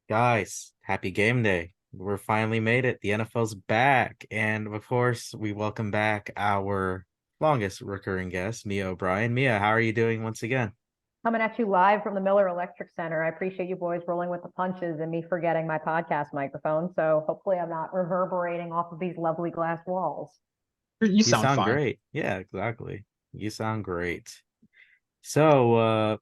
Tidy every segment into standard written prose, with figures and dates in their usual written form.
Guys, happy game day. We're finally made it. The NFL's back. And of course, we welcome back our longest recurring guest, Mia O'Brien. Mia, how are you doing once again? Coming at you live from the Miller Electric Center. I appreciate you boys rolling with the punches and me forgetting my podcast microphone. So hopefully I'm not reverberating off of these lovely glass walls. You You sound sound fine. great. Yeah, exactly. You sound great. So,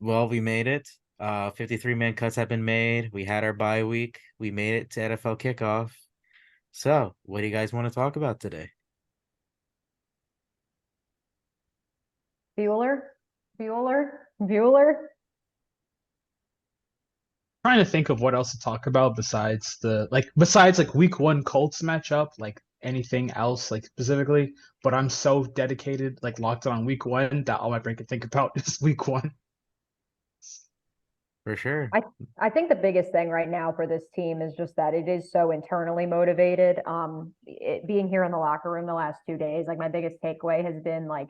we made it. 53-man cuts have been made. We had our bye week. We made it to NFL kickoff. So, what do you guys want to talk about today? Bueller, Bueller. Trying to think of what else to talk about besides week one Colts matchup, like anything else like specifically. But I'm so dedicated, like locked on week one that all my brain can think about is week one. For sure. I I think the biggest thing right now for this team is just that it is so internally motivated. Being here in the locker room the last 2 days, like my biggest takeaway has been like,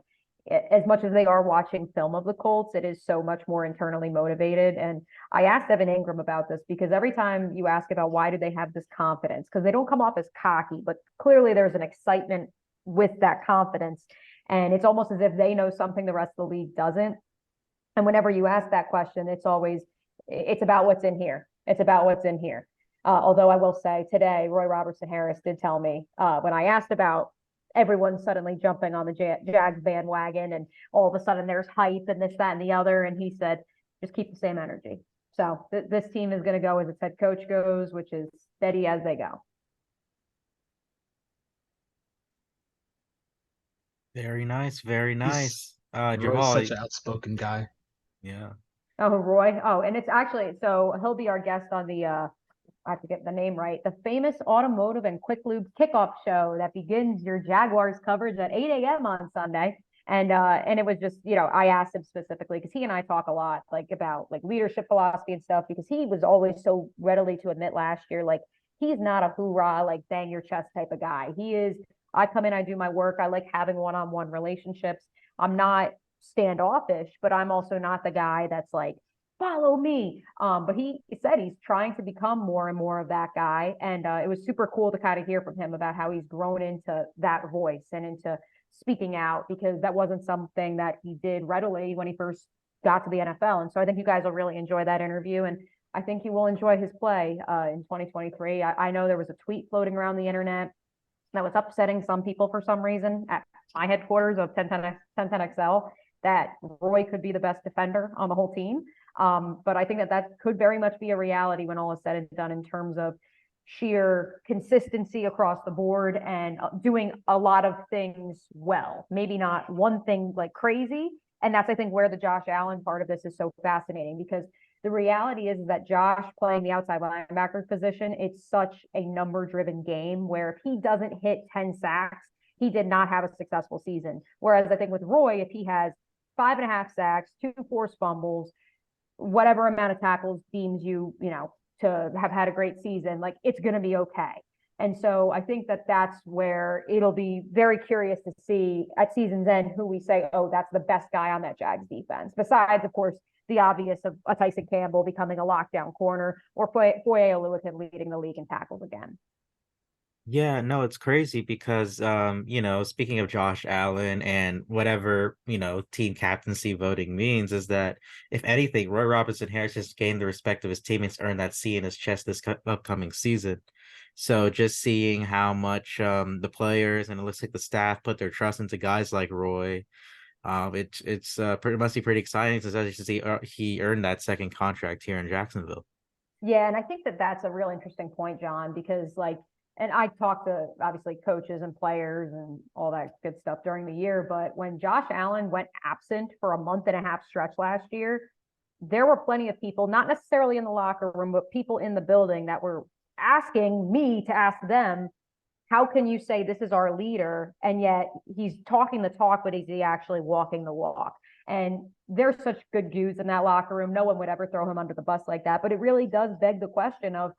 as much as they are watching film of the Colts, it is so much more internally motivated. And I asked Evan Ingram about this because every time you ask about why do they have this confidence, because they don't come off as cocky, but clearly there's an excitement with that confidence. And it's almost as if they know something the rest of the league doesn't. And whenever you ask that question, it's about what's in here. It's about what's in here. Although I will say today, Roy Robertson Harris did tell me when I asked about everyone suddenly jumping on the Jags bandwagon and all of a sudden there's hype and this, that, and the other. And he said, just keep the same energy. So this team is going to go as its head coach goes, which is steady as they go. Very nice, very He's nice. Roy's Javal, such an outspoken guy. yeah. Oh, Roy. Oh, and it's actually, so he'll be our guest on I have to get the name right, the famous automotive and quick lube kickoff show that begins your Jaguars coverage at 8 a.m. on Sunday. And it was just, I asked him specifically because he and I talk a lot like about like leadership philosophy and stuff because he was always so readily to admit last year, like he's not a hoorah, like bang your chest type of guy. He is, I come in, I do my work. I like having one-on-one relationships. I'm not standoffish, but I'm also not the guy that's like, follow me. But he said he's trying to become more and more of that guy. And it was super cool to kind of hear from him about how he's grown into that voice and into speaking out because that wasn't something that he did readily when he first got to the NFL. And so I think you guys will really enjoy that interview. And I think you will enjoy his play in 2023. I know there was a tweet floating around the internet that was upsetting some people for some reason at my headquarters of 1010XL that Roy could be the best defender on the whole team. But I think that could very much be a reality when all is said and done in terms of sheer consistency across the board and doing a lot of things well. Maybe not one thing like crazy. And that's, I think, where the Josh Allen part of this is so fascinating because the reality is that Josh playing the outside linebacker position, it's such a number driven game where if he doesn't hit 10 sacks, he did not have a successful season. Whereas I think with Roy, if he has 5.5 sacks, two forced fumbles, whatever amount of tackles deems to have had a great season, like it's going to be okay. And so I think that that's where it'll be very curious to see at season's end who we say, oh, that's the best guy on that Jags defense. Besides, of course, the obvious of a Tyson Campbell becoming a lockdown corner or Foye Oluokun leading the league in tackles again. Yeah, no, it's crazy because speaking of Josh Allen and whatever, team captaincy voting means is that if anything, Roy Robinson Harris just gained the respect of his teammates, earned that C in his chest this upcoming season. So just seeing how much the players and it looks like the staff put their trust into guys like Roy, it must be pretty exciting to see he earned that second contract here in Jacksonville. Yeah, and I think that that's a real interesting point, John, because and I talked to obviously coaches and players and all that good stuff during the year, but when Josh Allen went absent for a month and a half stretch last year, there were plenty of people, not necessarily in the locker room, but people in the building that were asking me to ask them, how can you say this is our leader and yet he's talking the talk, but is he actually walking the walk? And there's such good dudes in that locker room. No one would ever throw him under the bus like that. But it really does beg the question of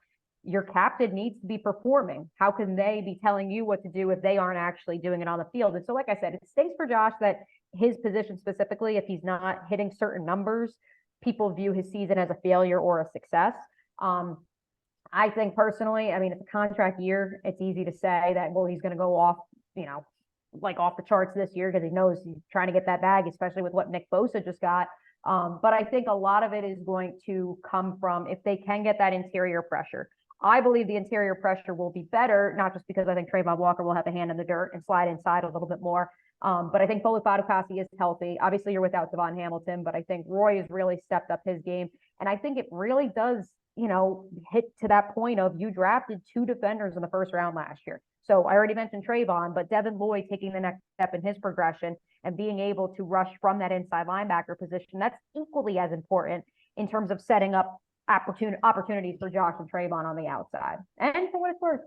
your captain needs to be performing. How can they be telling you what to do if they aren't actually doing it on the field? And so, like I said, it stinks for Josh that his position specifically, if he's not hitting certain numbers, people view his season as a failure or a success. I think personally, I mean, it's a contract year. It's easy to say that, well, he's going to go off, you know, like off the charts this year because he knows he's trying to get that bag, especially with what Nick Bosa just got. But I think a lot of it is going to come from if they can get that interior pressure. I believe the interior pressure will be better, not just because I think Trayvon Walker will have the hand in the dirt and slide inside a little bit more. But I think Bolu Fatukasi is healthy. Obviously, you're without Devon Hamilton, but I think Roy has really stepped up his game. And I think it really does, you know, hit to that point of you drafted 2 defenders in the first round last year. So I already mentioned Trayvon, but Devin Lloyd taking the next step in his progression and being able to rush from that inside linebacker position, that's equally as important in terms of setting up opportunities for Josh and Trayvon on the outside. And for what it's worth,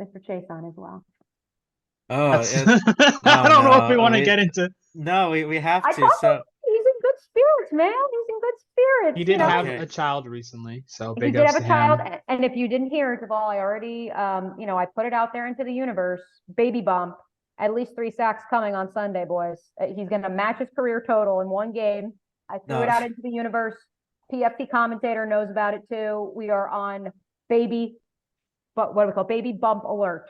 Mr. Chason as well. Oh, That's it, I oh don't know if we no, want to get into. no, we have I to. thought So he's in good spirits, man. He's in good spirits. He You did know, have okay, a child recently, so he big did ups have to a child, him. and if you didn't hear it, Javal, I already, you know, I put it out there into the universe. Baby bump, at least 3 sacks coming on Sunday, boys. He's going to match his career total in one game. I threw it no, out into the universe. PFT commentator knows about it too. We are on baby, but what do we call baby bump alert?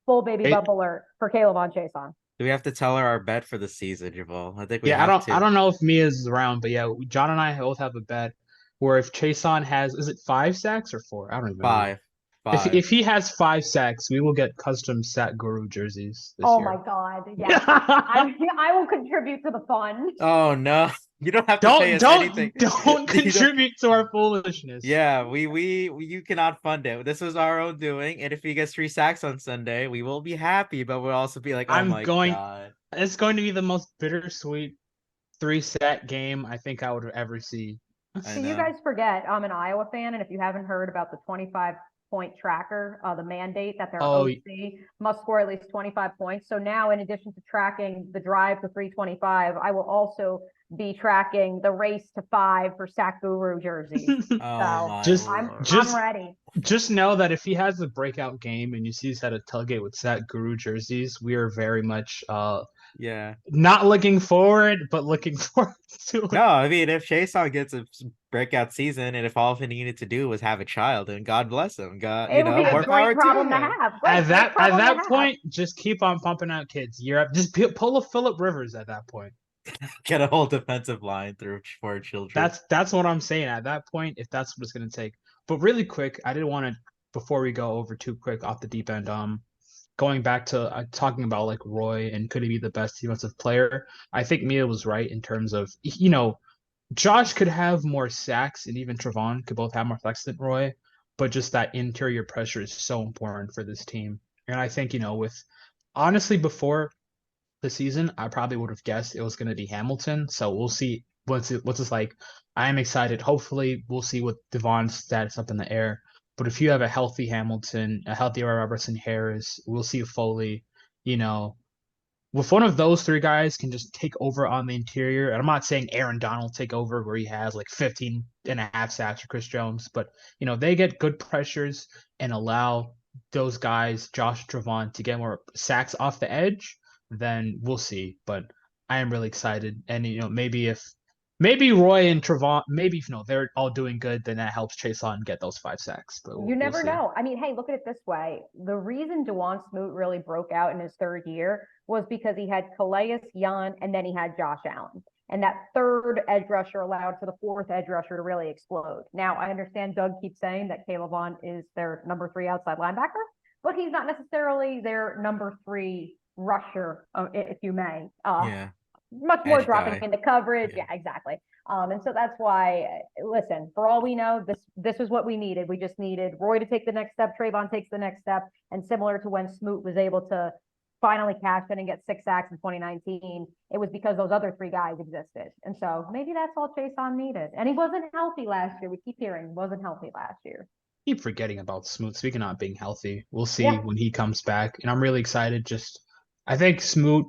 Full baby It, bump alert for Caleb on Chason. do we have to tell her our bet for the season, Javal? I think we yeah, have I to. don't know if Mia's around, but yeah, John and I both have a bet where if Chason has, is it 5 sacks or 4? I don't remember. Five, If five. if he has 5 sacks, we will get custom sack guru jerseys this Oh my year. God. Yes. I will contribute to the fund. Oh no, you don't have to pay Don't us anything. don't You don't. contribute to our foolishness. Yeah, you cannot fund it. This was our own doing, and if he gets 3 sacks on Sunday, we will be happy, but we'll also be like, oh I'm my going. God. It's going to be the most bittersweet 3 sack game I think I would ever see. I So you know. guys forget I'm an Iowa fan, and if you haven't heard about the 25-point tracker, the mandate that their Oh, OC must score at least 25 points. So now, in addition to tracking the drive to 325, I will also be tracking the race to 5 for Sack Guru jerseys. Oh So my just I'm Lord. I'm just ready. just know that if he has a breakout game and you see he's had a tailgate with sack guru jerseys, we are very much Yeah. not looking forward, but looking forward to it. No, I mean, if Chason gets a breakout season, and if all he needed to do was have a child, then God bless him. God, It would be a more great power to problem to him. have. At Great that problem to have. point, just keep on pumping out kids year up. Just pull a Philip Rivers at that point. Get a whole defensive line through for children. That's what I'm saying at that point, if that's what it's gonna take. But really quick, I didn't want to before we go over too quick off the deep end. Going back to talking about like Roy and could he be the best defensive player? I think Mia was right in terms of Josh could have more sacks and even Trevon could both have more sacks than Roy, but just that interior pressure is so important for this team. And I think with honestly before the season, I probably would have guessed it was going to be Hamilton. So we'll see what's it's like. I am excited. Hopefully, we'll see with Devon's status up in the air. But if you have a healthy Hamilton, a healthy Robertson Harris, we'll see Foley. You know, if one of those 3 guys can just take over on the interior, and I'm not saying Aaron Donald take over where he has like 15 and a half sacks for Chris Jones, but they get good pressures and allow those guys, Josh Trevon, to get more sacks off the edge, then we'll see. But I am really excited. And maybe Roy and Trevon, maybe if they're all doing good, then that helps Chase on get those 5 sacks. But You we'll never see. know. I mean, hey, look at it this way. The reason Dewan Smoot really broke out in his 3rd year was because he had Calais, Jan, and then he had Josh Allen. And that 3rd edge rusher allowed for the 4th edge rusher to really explode. Now, I understand Doug keeps saying that Caleb Vaughn is their number 3 outside linebacker, but he's not necessarily their number 3 rusher, if you may. Yeah, Much more edge dropping guy. into coverage. Yeah. Yeah, exactly. And so that's why, listen, for all we know, this was what we needed. We just needed Roy to take the next step. Trayvon takes the next step. And similar to when Smoot was able to finally cash in and get 6 sacks in 2019, it was because those other 3 guys existed. And so maybe that's all Chason needed. And he wasn't healthy last year. We keep hearing he wasn't healthy last year. Keep forgetting about Smoot. Speaking of not being healthy, we'll see Yeah. when he comes back. And I'm really excited. I think Smoot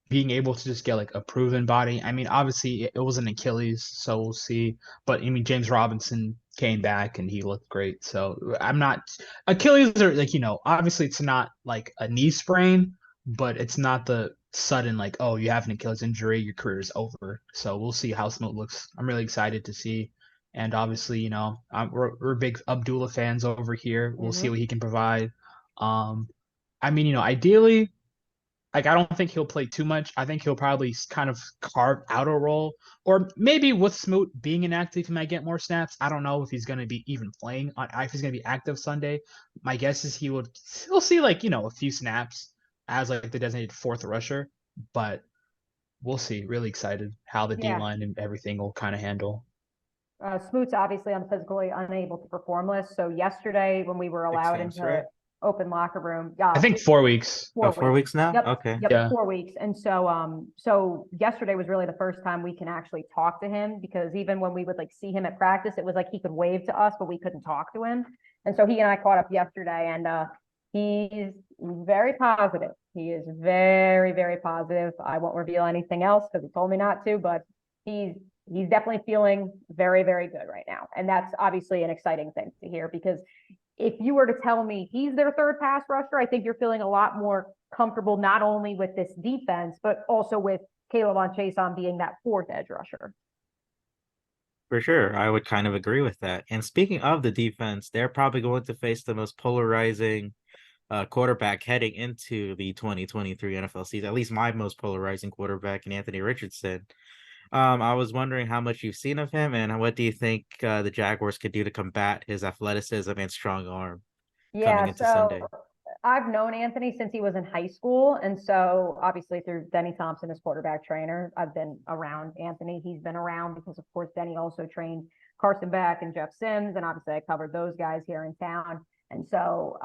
being able to just get like a proven body. I mean, obviously it was an Achilles, so we'll see. But I mean, James Robinson came back and he looked great. So I'm not Achilles are like obviously it's not like a knee sprain, but it's not the sudden like you have an Achilles injury, your career is over. So we'll see how Smoot looks. I'm really excited to see. And obviously, we're big Abdullah fans over here. We'll see what he can provide. I mean, ideally, like I don't think he'll play too much. I think he'll probably kind of carve out a role, or maybe with Smoot being inactive, he might get more snaps. I don't know if he's going to be even playing on if he's going to be active Sunday. My guess is he'll see like a few snaps as like the designated fourth rusher, but we'll see. Really excited how the D Yeah. line and everything will kind of handle. Smoot's obviously on the physically unable to perform list. So yesterday, when we were Six allowed games, into right? open locker room, I think 4 weeks. Oh, 4 weeks. 4 weeks now? Yep, Okay. yep, Yeah. 4 weeks. And so yesterday was really the first time we can actually talk to him, because even when we would like see him at practice, it was like he could wave to us, but we couldn't talk to him. And so he and I caught up yesterday, and he's very positive. He is very, very positive. I won't reveal anything else because he told me not to, but he's definitely feeling very, very good right now. And that's obviously an exciting thing to hear, because if you were to tell me he's their third pass rusher, I think you're feeling a lot more comfortable, not only with this defense, but also with Caleb Chase on being that fourth edge rusher. For sure. I would kind of agree with that. And speaking of the defense, they're probably going to face the most polarizing quarterback heading into the 2023 NFL season, at least my most polarizing quarterback in Anthony Richardson. I was wondering how much you've seen of him, and what do you think the Jaguars could do to combat his athleticism and strong arm coming Yeah, into so Sunday? I've known Anthony since he was in high school. And so obviously through Denny Thompson, his quarterback trainer, I've been around Anthony. He's been around because, of course, Denny also trained Carson Beck and Jeff Sims. And obviously I covered those guys here in town. And so,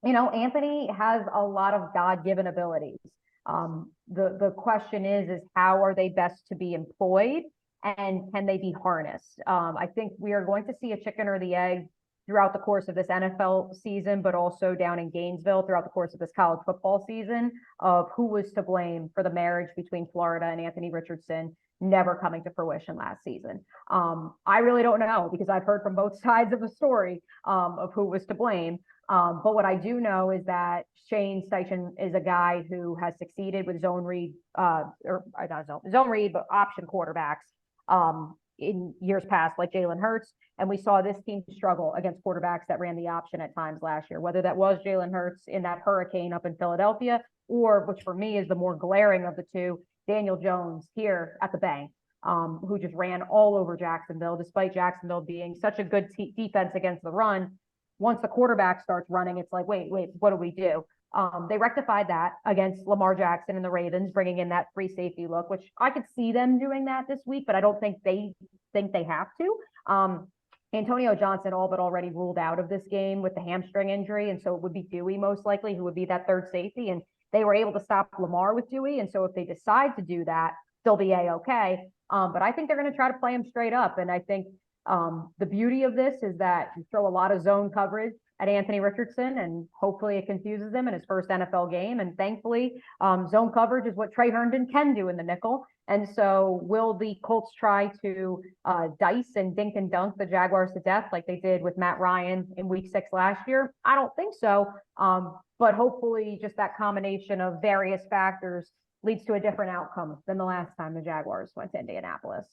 Anthony has a lot of God-given abilities. The question is how are they best to be employed, and can they be harnessed? I think we are going to see a chicken or the egg throughout the course of this NFL season, but also down in Gainesville throughout the course of this college football season, of who was to blame for the marriage between Florida and Anthony Richardson never coming to fruition last season. I really don't know, because I've heard from both sides of the story of who was to blame. But what I do know is that Shane Steichen is a guy who has succeeded with zone read, or not zone read, but option quarterbacks in years past, like Jalen Hurts. And we saw this team struggle against quarterbacks that ran the option at times last year, whether that was Jalen Hurts in that hurricane up in Philadelphia, or, which for me is the more glaring of the two, Daniel Jones here at the bank, who just ran all over Jacksonville, despite Jacksonville being such a good defense against the run. Once the quarterback starts running, it's like, wait, what do we do? They rectified that against Lamar Jackson and the Ravens, bringing in that free safety look, which I could see them doing that this week, but I don't think they have to. Antonio Johnson all but already ruled out of this game with the hamstring injury, and so it would be Dewey most likely who would be that third safety, and they were able to stop Lamar with Dewey, and so if they decide to do that, they'll be A-okay. But I think they're going to try to play him straight up, and I think the beauty of this is that you throw a lot of zone coverage at Anthony Richardson, and hopefully it confuses him in his first NFL game. And thankfully, zone coverage is what Trey Herndon can do in the nickel. And so will the Colts try to dice and dink and dunk the Jaguars to death like they did with Matt Ryan in week 6 last year? I don't think so. But hopefully just that combination of various factors leads to a different outcome than the last time the Jaguars went to Indianapolis.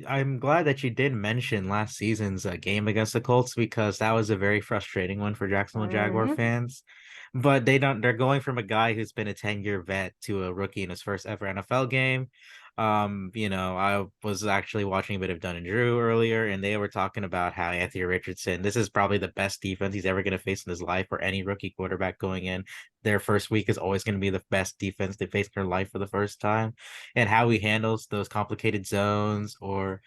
I'm glad that you did mention last season's game against the Colts, because that was a very frustrating one for Jacksonville Jaguar fans. But they're going from a guy who's been a 10-year vet to a rookie in his first ever NFL game. I was actually watching a bit of Dunn and Drew earlier, and they were talking about how Anthony Richardson, this is probably the best defense he's ever going to face in his life, or any rookie quarterback going in. Their first week is always going to be the best defense they face in their life for the first time. And how he handles those complicated zones, or,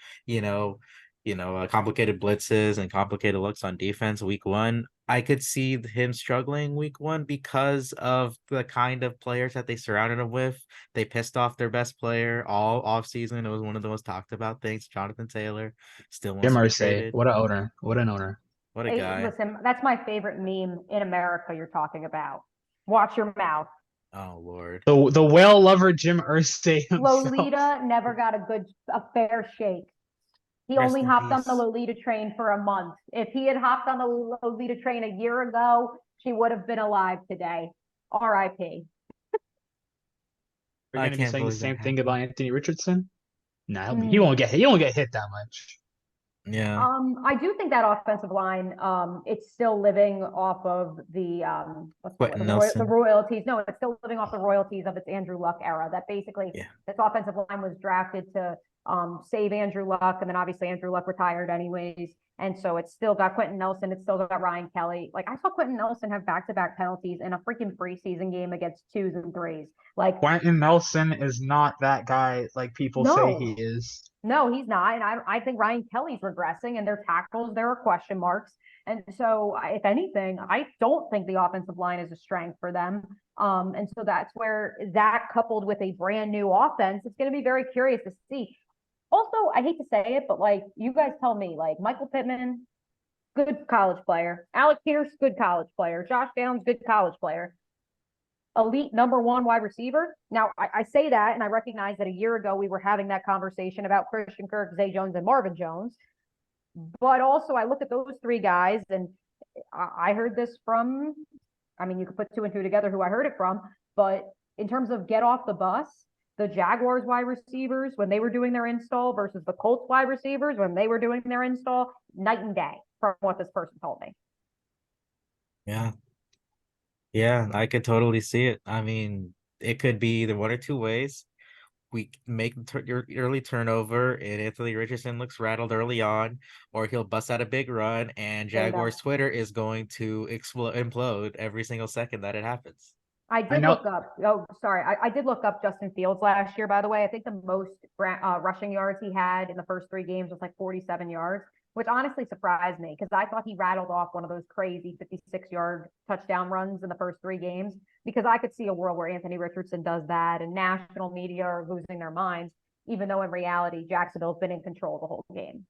complicated blitzes and complicated looks on defense week 1. I could see him struggling week 1 because of the kind of players that they surrounded him with. They pissed off their best player all offseason. It was one of the most talked about things. Jonathan Taylor still wants Jim to be Irsay, traded. what an owner. What an owner. What a Hey, guy. listen, that's my favorite meme in America you're talking about. Watch your mouth. Oh, Lord. The whale lover Jim Irsay himself. Lolita never got a fair shake. He Rest only in hopped on peace. the Lolita train for a month. If he had hopped on the Lolita train a year ago, she would have been alive today. R.I.P. We're I going to be can't saying the believe that same thing happened. about Anthony Richardson. Nah, he Mm. won't get hit. He won't get hit that much. Yeah. I do think that offensive line, it's still living off of the what's the word? Quentin The Nelson. royalties. No, it's still living off the royalties of its Andrew Luck era. That basically Yeah. this offensive line was drafted to save Andrew Luck, and then obviously Andrew Luck retired anyways. And so it's still got Quentin Nelson, it's still got Ryan Kelly. Like I saw Quentin Nelson have back-to-back penalties in a freaking preseason game against twos and threes. Like, Quentin Nelson is not that guy like people say he no, is. no, he's not. And I think Ryan Kelly's regressing, and their tackles, there are question marks. And so, if anything, I don't think the offensive line is a strength for them. And so that's where that coupled with a brand new offense, it's going to be very curious to see. Also, I hate to say it, but like you guys tell me, like Michael Pittman, good college player. Alec Pierce, good college player. Josh Downs, good college player. Elite number one wide receiver. Now, I say that, and I recognize that a year ago we were having that conversation about Christian Kirk, Zay Jones, and Marvin Jones. But also, I look at those three guys, and I heard this from, I mean, you could put two and two together who I heard it from, but in terms of get off the bus, the Jaguars wide receivers, when they were doing their install versus the Colts wide receivers, when they were doing their install, night and day from what this person told me. Yeah. Yeah, I could totally see it. I mean, it could be either one or two ways. We make your early turnover, and Anthony Richardson looks rattled early on, or he'll bust out a big run, and Jaguars Bingo. Twitter is going to explode, implode every single second that it happens. I I did know. look up. Oh, sorry. I did look up Justin Fields last year, by the way. I think the most rushing yards he had in the first three games was like 47 yards, which honestly surprised me because I thought he rattled off one of those crazy 56-yard touchdown runs in the first three games because I could see a world where Anthony Richardson does that and national media are losing their minds, even though in reality, Jacksonville's been in control the whole game.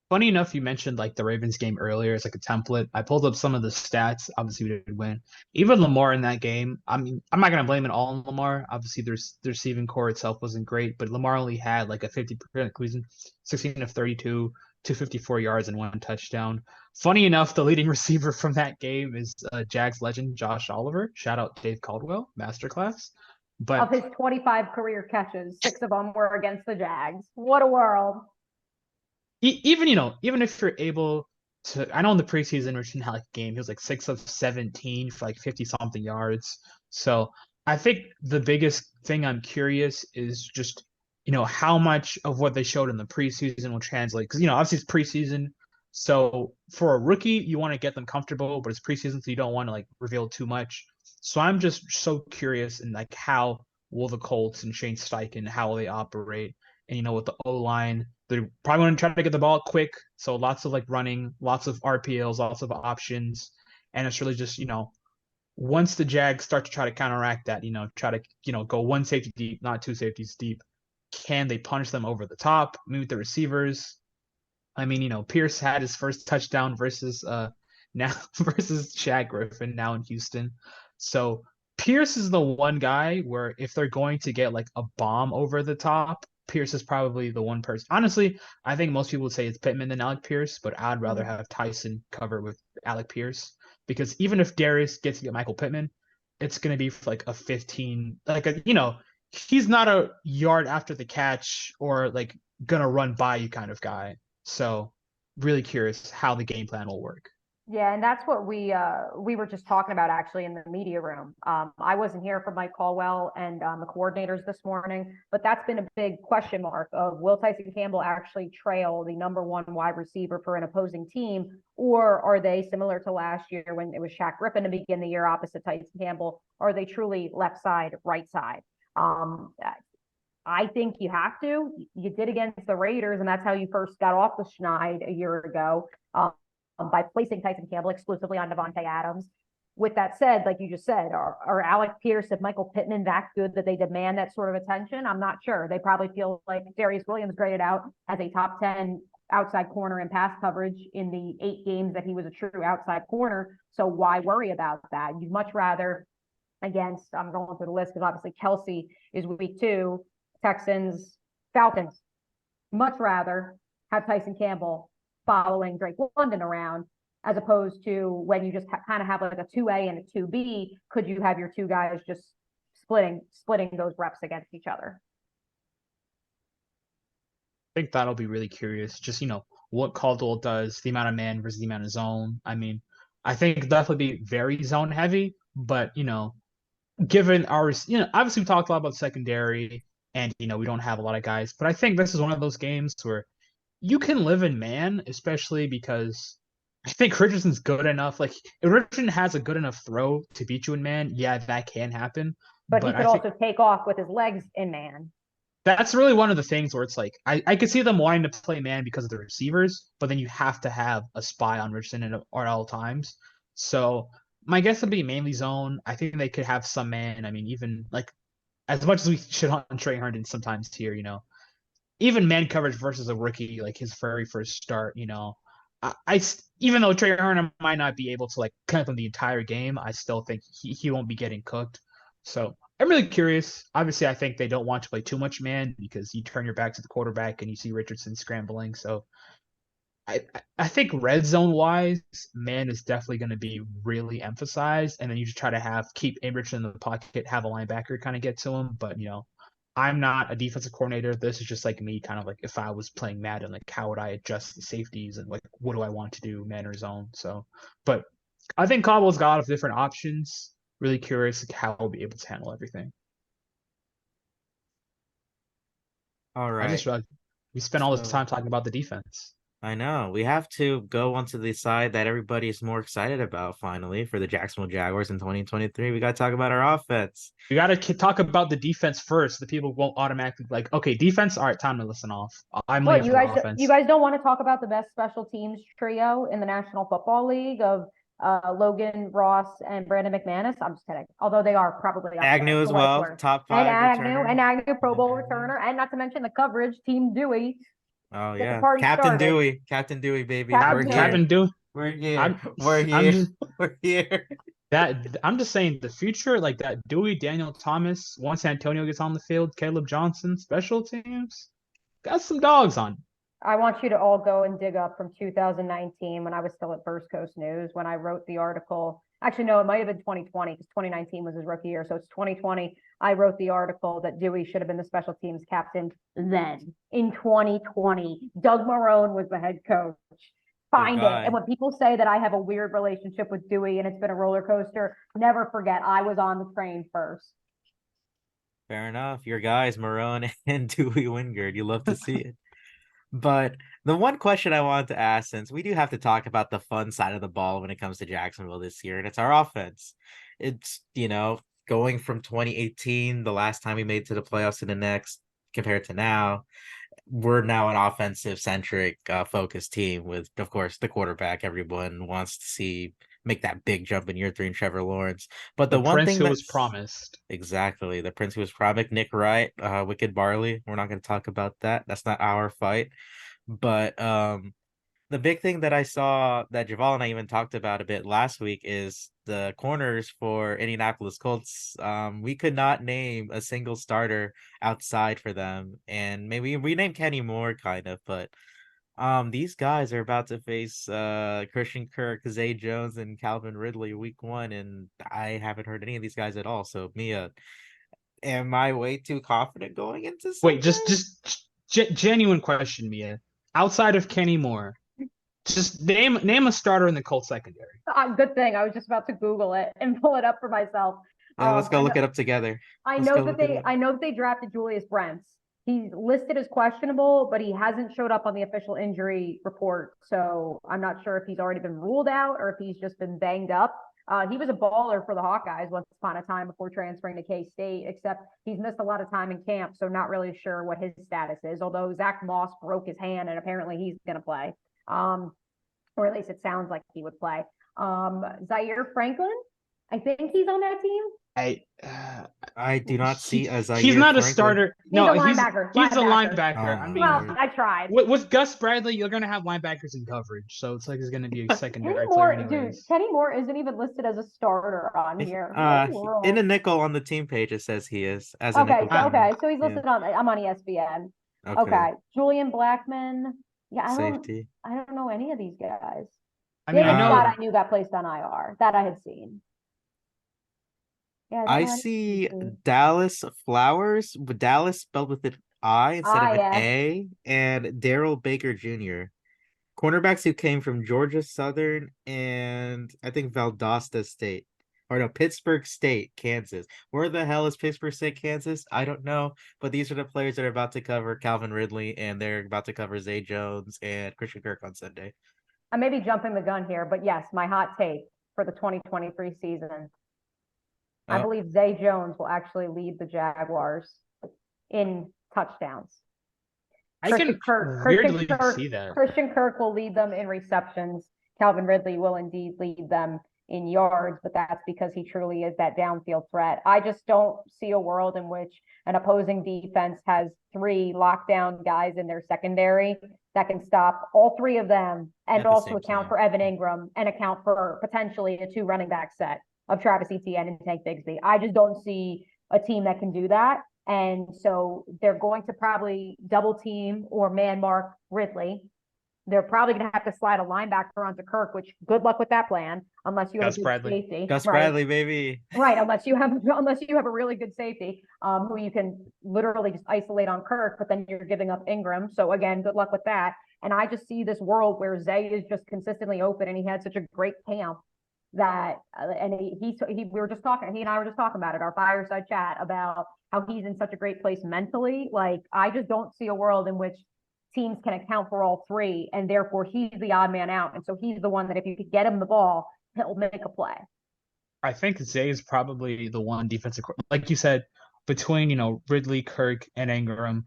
Funny enough, you mentioned like the Ravens game earlier as like a template. I pulled up some of the stats. Obviously, we did win. Even Lamar in that game. I mean, I'm not gonna blame it all on Lamar. Obviously, the receiving core itself wasn't great, but Lamar only had like a 50% conclusion, 16 of 32, 254 yards and one touchdown. Funny enough, the leading receiver from that game is Jags legend Josh Oliver. Shout out Dave Caldwell, masterclass. Of But his 25 career catches, 6 of them were against the Jags. What a world. even even if you're able to, I know in the preseason Richardson had like a game, he was like 6 of 17 for like 50 something yards. So I think the biggest thing I'm curious is just how much of what they showed in the preseason will translate because obviously it's preseason. So for a rookie, you want to get them comfortable, but it's preseason, so you don't want to like reveal too much. So I'm just so curious in like how will the Colts and Shane Steichen, how will they operate? And with the O line, they're probably going to try to get the ball quick. So lots of like running, lots of RPOs, lots of options. And it's really just, once the Jags start to try to counteract that, try to, go one safety deep, not two safeties deep, can they punish them over the top, move the receivers? I mean, Pierce had his first touchdown versus now versus Shaq Griffin now in Houston. So Pierce is the one guy where if they're going to get like a bomb over the top, Pierce is probably the one person. Honestly, I think most people would say it's Pittman than Alec Pierce, but I'd rather Mhm. have Tyson cover with Alec Pierce because even if Darius gets to get Michael Pittman, it's gonna be like a 15, like he's not a yard after the catch or like gonna run by you kind of guy. So really curious how the game plan will work. Yeah, and that's what we were just talking about actually in the media room. I wasn't here for Mike Caldwell and the coordinators this morning, but that's been a big question mark of will Tyson Campbell actually trail the number one wide receiver for an opposing team, or are they similar to last year when it was Shaq Griffin to begin the year opposite Tyson Campbell? Are they truly left side, right side? Um, I think you have to. You did against the Raiders, and that's how you first got off the schneid a year ago by placing Tyson Campbell exclusively on Devontae Adams. With that said, like you just said, are Alec Pierce and Michael Pittman that good that they demand that sort of attention? I'm not sure. They probably feel like Darius Williams graded out as a top 10 outside corner in pass coverage in the 8 games that he was a true outside corner. So why worry about that? You'd much rather against, I'm going through the list because obviously Kelsey is week 2, Texans, Falcons. Much rather have Tyson Campbell following Drake London around as opposed to when you just kind of have like a 2A and a 2B, could you have your two guys just splitting those reps against each other? think that'll be really curious. Just, what Caldwell does, the amount of man versus the amount of zone. I mean, I think it'll definitely be very zone heavy, but, given our, obviously we talked a lot about secondary and, we don't have a lot of guys, but I think this is one of those games where you can live in man, especially because I think Richardson's good enough. Like, if Richardson has a good enough throw to beat you in man, yeah, that can happen. But he But I could think also take off with his legs in man. that's really one of the things where it's like I could see them wanting to play man because of the receivers, but then you have to have a spy on Richardson at all times. So my guess would be mainly zone. I think they could have some man. I mean, even like as much as we shit on Trey Herndon sometimes here, even man coverage versus a rookie, like his very first start, even though Trey Herndon might not be able to like cut him the entire game, I still think he won't be getting cooked. So I'm really curious. Obviously, I think they don't want to play too much man because you turn your back to the quarterback and you see Richardson scrambling. So I think red zone wise, man is definitely going to be really emphasized, and then you just try to keep Richardson in the pocket, have a linebacker kind of get to him. But I'm not a defensive coordinator. This is just like me, kind of like if I was playing Madden, like how would I adjust the safeties and like what do I want to do, man or zone? So, but I think Cobble's got a lot of different options. Really curious how he'll be able to handle everything. All I right. just realized we spent all this So time talking about the defense. I know we have to go onto the side that everybody is more excited about finally for the Jacksonville Jaguars in 2023. We got to talk about our offense. We got to talk about the defense first. The people won't automatically like, okay, defense. All right, time to listen off. I'm What leaving you for the guys you offense. guys don't want to talk about the best special teams trio in the National Football League of Logan Ross and Brandon McManus? I'm just kidding. Although they are probably up there Agnew as for what it's well, worth. top And five returner. Agnew Pro And Bowl Agnew. returner, and not to mention the coverage team Dewey. Oh Get the yeah, party Captain started. Dewey, Captain Dewey, baby, we're Captain Dewey. here, Captain do. we're here, I'm we're I'm here, just we're here. I'm just saying the future, like that Dewey, Daniel Thomas, once Antonio gets on the field, Caleb Johnson, special teams, got some dogs on. I want you to all go and dig up from 2019 when I was still at First Coast News when I wrote the article. Actually, no, it might have been 2020 because 2019 was his rookie year. So it's 2020. I wrote the article that Dewey should have been the special teams captain then in 2020. Doug Marrone was the head coach. Your Find it. And guy. when people say that I have a weird relationship with Dewey and it's been a roller coaster, never forget I was on the train first. Fair enough. Your guys, Marone and Dewey Wingard. You love to see it. But the one question I wanted to ask, since we do have to talk about the fun side of the ball when it comes to Jacksonville this year, and it's our offense. It's, going from 2018, the last time we made it to the playoffs, to the next, compared to now, we're now an offensive centric focused team with, of course, the quarterback everyone wants to see make that big jump in year three in Trevor Lawrence. But The the one prince thing who was that's promised. exactly the Prince who was promised, Nick Wright, Wicked Barley. We're not going to talk about that. That's not our fight. But the big thing that I saw that Javal and I even talked about a bit last week is the corners for Indianapolis Colts. We could not name a single starter outside for them, and maybe we named Kenny Moore kind of, but these guys are about to face Christian Kirk, Zay Jones, and Calvin Ridley week one, and I haven't heard any of these guys at all. So Mia, am I way too confident going into Wait, Sunday? just genuine question, Mia. Outside of Kenny Moore, just name a starter in the Colts secondary. Good thing. I was just about to Google it and pull it up for myself. Yeah, let's go look it up together. Let's go look it up. I know that they drafted Julius Brents. He's listed as questionable, but he hasn't showed up on the official injury report. So I'm not sure if he's already been ruled out or if he's just been banged up. He was a baller for the Hawkeyes once upon a time before transferring to K-State, except he's missed a lot of time in camp, so not really sure what his status is, although Zach Moss broke his hand and apparently he's going to play. Or at least it sounds like he would play. Zaire Franklin, I think he's on that team. I do not see a Zaire He's not Franklin. a starter. He's a linebacker. He's a linebacker. Oh, I my mean, Well, Lord. I tried. with Gus Bradley, you're gonna have linebackers in coverage, so it's like he's gonna be a Kenny secondary Moore, player dude, anyways. Kenny Moore isn't even listed as a starter on here. What world? In a nickel on the team page, it says he is as a Okay, nickel corner. okay, so he's Yeah. listed on. I'm on ESPN. Okay. Okay, Julian Blackman. Yeah, Safety. I don't know any of these guys. I mean, I David Scott, know. I knew got placed on IR. That I had seen. Yeah, I don't I know any of these see dudes. Dallas Flowers, with Dallas spelled with an I instead of an yeah. A, and Daryl Baker Jr. Cornerbacks who came from Georgia Southern and I think Valdosta State. Or no, Pittsburgh State, Kansas. Where the hell is Pittsburgh State, Kansas? I don't know. But these are the players that are about to cover Calvin Ridley, and they're about to cover Zay Jones and Christian Kirk on Sunday. I may be jumping the gun here, but yes, my hot take for the 2023 season. I Oh, believe Zay Jones will actually lead the Jaguars in touchdowns. I can weirdly see that. Christian Kirk will lead them in receptions. Calvin Ridley will indeed lead them in yards, but that's because he truly is that downfield threat. I just don't see a world in which an opposing defense has 3 lockdown guys in their secondary that can stop all 3 of them and at the also same account time. for Evan Ingram and account for potentially a 2 running back set of Travis Etienne and Tank Bigsby. I just don't see a team that can do that. And so they're going to probably double team or man mark Ridley. They're probably going to have to slide a linebacker onto Kirk, which good luck with that plan, unless you have Gus a good Bradley. safety. Gus Right. Bradley, baby. Right, unless you have a really good safety, who you can literally just isolate on Kirk, but then you're giving up Ingram. So again, good luck with that. And I just see this world where Zay is just consistently open, and he had such a great camp that, and we were just talking, he and I were just talking about it, our fireside chat, about how he's in such a great place mentally. Like, I just don't see a world in which teams can account for all 3, and therefore he's the odd man out. And so he's the one that if you could get him the ball, he'll make a play. I think Zay is probably the one defensive, like you said, between Ridley, Kirk, and Ingram.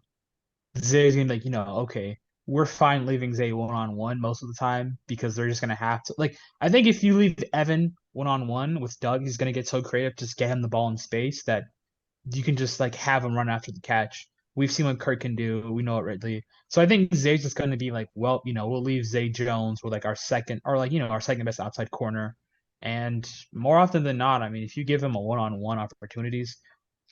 Zay's gonna be like, okay, we're fine leaving Zay one-on-one most of the time because they're just gonna have to. Like, I think if you leave Evan one-on-one with Doug, he's gonna get so creative, just get him the ball in space that you can just like have him run after the catch. We've seen what Kirk can do. We know what Ridley. So I think Zay's just gonna be like, well, we'll leave Zay Jones with like our second or like our second best outside corner. And more often than not, I mean, if you give him a one-on-one opportunities,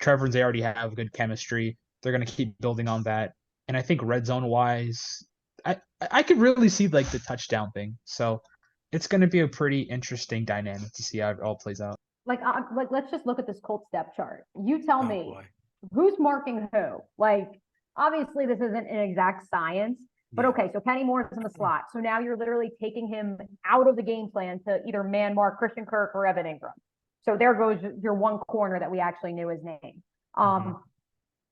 Trevor and Zay already have good chemistry. They're gonna keep building on that. And I think red zone wise, I could really see like the touchdown thing. So it's gonna be a pretty interesting dynamic to see how it all plays out. Like, let's just look at this Colts depth chart. You tell Oh me boy. who's marking who. Like, obviously, this isn't an exact science, but Yeah. okay. So Kenny Moore's in the slot. So now you're literally taking him out of the game plan to either man mark Christian Kirk or Evan Ingram. So there goes your one corner that we actually knew his name.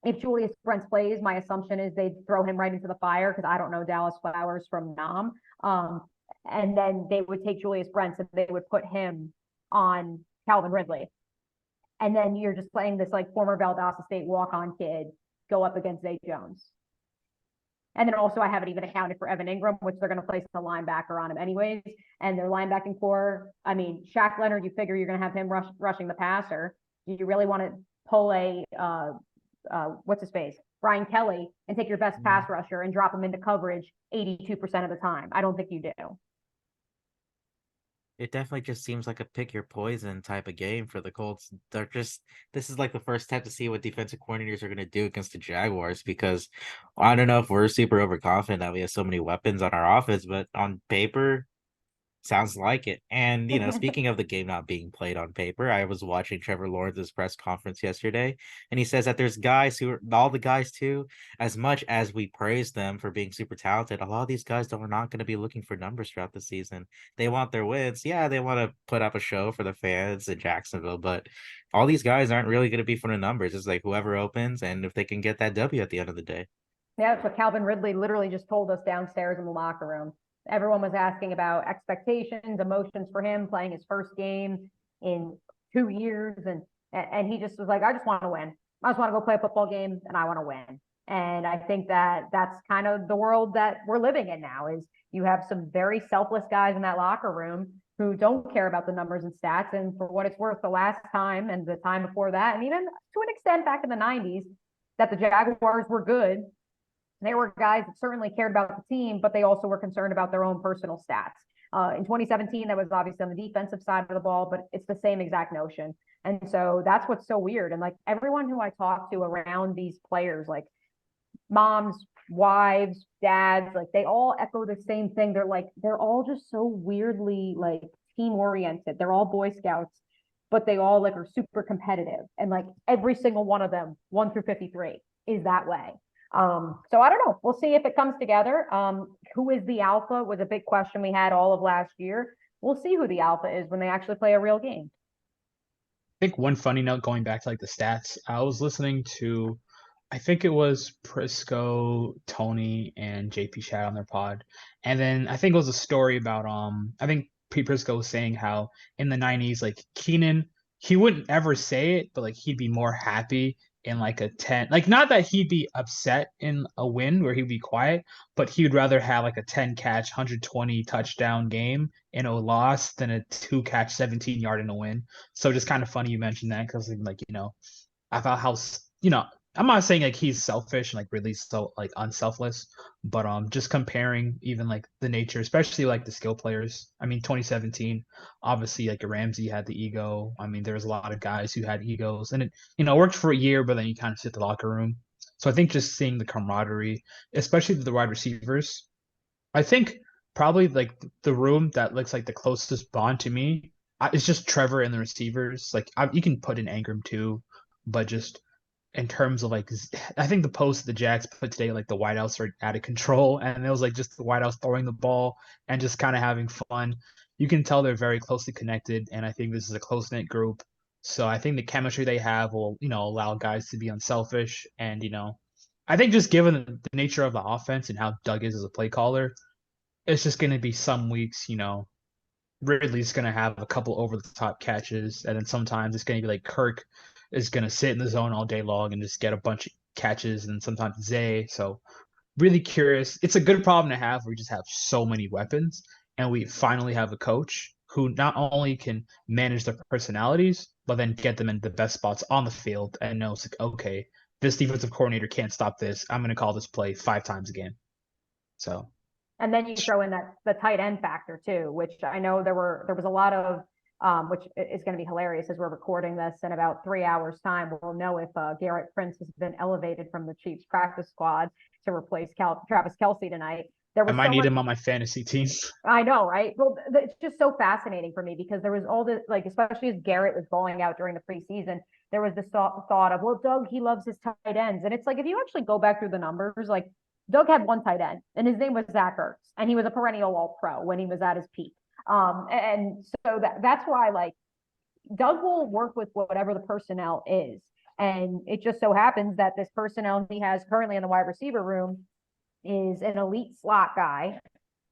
If Julius Brents plays, my assumption is they'd throw him right into the fire because I don't know Dallas Flowers from Nam. And then they would take Julius Brents and they would put him on Calvin Ridley. And then you're just playing this like former Valdosta State walk-on kid go up against Zay Jones. And then also I haven't even accounted for Evan Ingram, which they're going to place the linebacker on him anyways. And their linebacking core, I mean, Shaq Leonard, you figure you're going to have him rushing the passer. Do you really want to pull a what's his face, Brian Kelly, and take your best pass rusher and drop him into coverage 82% of the time? I don't think you do. It definitely just seems like a pick your poison type of game for the Colts. This is like the first time to see what defensive coordinators are going to do against the Jaguars because I don't know if we're super overconfident that we have so many weapons on our offense, but on paper, sounds like it. And, speaking of the game not being played on paper, I was watching Trevor Lawrence's press conference yesterday, and he says that there's guys who are all the guys too, as much as we praise them for being super talented, a lot of these guys are not going to be looking for numbers throughout the season. They want their wins. Yeah, they want to put up a show for the fans in Jacksonville, but all these guys aren't really going to be for the numbers. It's like whoever opens, and if they can get that W at the end of the day. Yeah, that's what Calvin Ridley literally just told us downstairs in the locker room. Everyone was asking about expectations, emotions for him playing his first game in 2 years. And he just was like, I just want to win. I just want to go play a football game and I want to win. And I think that that's kind of the world that we're living in now is you have some very selfless guys in that locker room who don't care about the numbers and stats. And for what it's worth, the last time and the time before that, and even to an extent back in the 90s, that the Jaguars were good, they were guys that certainly cared about the team, but they also were concerned about their own personal stats. In 2017, that was obviously on the defensive side of the ball, but it's the same exact notion. And so that's what's so weird. And like everyone who I talk to around these players, like moms, wives, dads, like they all echo the same thing. They're all just so weirdly like team oriented. They're all Boy Scouts, but they all like are super competitive. And like every single one of them, 1 through 53, is that way. So I don't know. We'll see if it comes together. Who is the alpha was a big question we had all of last year. We'll see who the alpha is when they actually play a real game. I think one funny note going back to like the stats, I was listening to, I think it was Prisco, Tony, and JP Chat on their pod, and then I think it was a story about I think Pete Prisco was saying how in the '90s like Keenan, he wouldn't ever say it, but like he'd be more happy in like a 10, like not that he'd be upset in a win where he'd be quiet, but he would rather have like a 10 catch 120 touchdown game in a loss than a 2 catch 17 yard in a win. So just kind of funny you mentioned that because like I thought how I'm not saying like he's selfish and like really so like unselfless, but just comparing even like the nature, especially like the skill players. I mean, 2017, obviously like Ramsey had the ego. I mean, there was a lot of guys who had egos, and it worked for a year, but then you kind of sit the locker room. So I think just seeing the camaraderie, especially the wide receivers, I think probably like the room that looks like the closest bond to me is just Trevor and the receivers. Like you can put in Ingram too, but just in terms of like, I think the post the Jags put today, like the wideouts are out of control, and it was like just the wideouts throwing the ball and just kind of having fun. You can tell they're very closely connected, and I think this is a close knit group. So I think the chemistry they have will, allow guys to be unselfish, and I think just given the nature of the offense and how Doug is as a play caller, it's just going to be some weeks, Ridley's going to have a couple over the top catches, and then sometimes it's going to be like Kirk is going to sit in the zone all day long and just get a bunch of catches, and sometimes Zay. So really curious. It's a good problem to have. We just have so many weapons, and we finally have a coach who not only can manage their personalities, but then get them in the best spots on the field and knows like, okay, this defensive coordinator can't stop this. I'm going to call this play 5 times a game. So And then you throw in that the tight end factor too, which I know there was a lot of which is going to be hilarious as we're recording this in about 3 hours time. We'll know if Garrett Prince has been elevated from the Chiefs practice squad to replace Travis Kelce tonight. There I was might so need much. him on my fantasy team. I know, right? Well, it's just so fascinating for me because there was all this, like, especially as Garrett was balling out during the preseason, there was this thought of, well, Doug, he loves his tight ends. And it's like, if you actually go back through the numbers, like, Doug had one tight end, and his name was Zach Ertz, and he was a perennial All-Pro when he was at his peak. And so that's why, like, Doug will work with whatever the personnel is. And it just so happens that this personnel he has currently in the wide receiver room is an elite slot guy,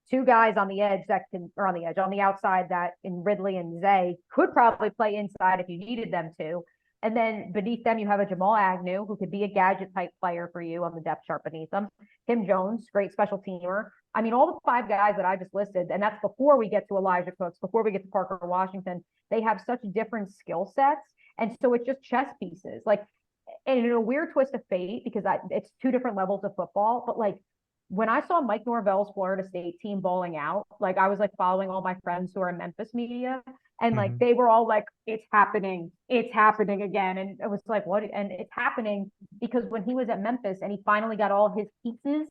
two guys on the edge that can, or on the edge, on the outside that in Ridley and Zay could probably play inside if you needed them to. And then beneath them, you have a Jamal Agnew who could be a gadget type player for you on the depth chart beneath them. Tim Jones, great special teamer. I mean, all the 5 guys that I just listed, and that's before we get to Elijah Cooks, before we get to Parker Washington, they have such different skill sets. And so it's just chess pieces. Like, and in a weird twist of fate, because it's 2 different levels of football, but like when I saw Mike Norvell's Florida State team bowling out, like I was like following all my friends who are in Memphis media, and like they were all like, it's happening again. And it was like, what? And it's happening because when he was at Memphis and he finally got all his pieces,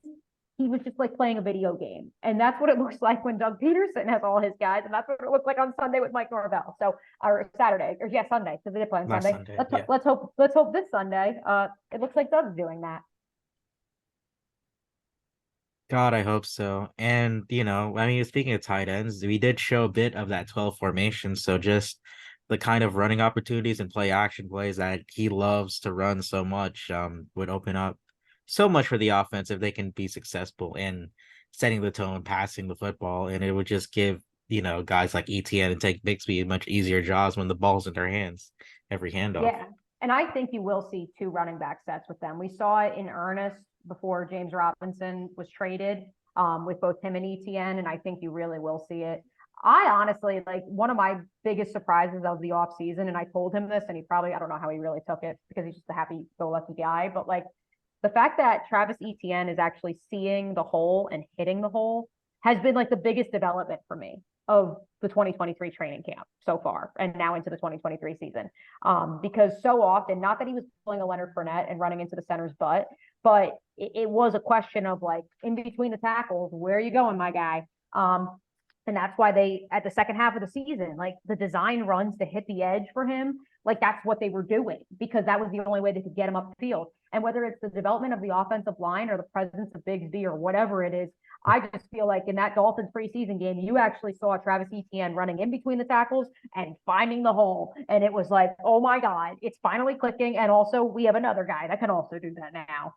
he was just like playing a video game. And that's what it looks like when Doug Peterson has all his guys. And that's what it looked like on Sunday with Mike Norvell. So, or Saturday, or yeah, Sunday, because they did play on Last Sunday. Sunday, yeah. Let's hope this Sunday, it looks like Doug's doing that. God, I hope so. And, I mean, speaking of tight ends, we did show a bit of that 12 formation. So just the kind of running opportunities and play action plays that he loves to run so much would open up so much for the offense if they can be successful in setting the tone, passing the football. And it would just give, guys like ETN and Take Bixby much easier jobs when the ball's in their hands, every handoff. Yeah. And I think you will see 2 running back sets with them. We saw it in earnest before James Robinson was traded with both him and ETN. And I think you really will see it. I honestly, like, one of my biggest surprises of the offseason, and I told him this, and he probably, I don't know how he really took it because he's just a happy-go-lucky guy, but like the fact that Travis Etienne is actually seeing the hole and hitting the hole has been like the biggest development for me of the 2023 training camp so far, and now into the 2023 season. Because so often, not that he was pulling a Leonard Fournette and running into the center's butt, but it was a question of like, in between the tackles, where are you going, my guy? And that's why they, at the second half of the season, like the design runs to hit the edge for him, like that's what they were doing because that was the only way they could get him up the field. And whether it's the development of the offensive line or the presence of Bigsby or whatever it is, I just feel like in that Dolphins preseason game, you actually saw Travis Etienne running in between the tackles and finding the hole. And it was like, oh my God, it's finally clicking. And also, we have another guy that can also do that now.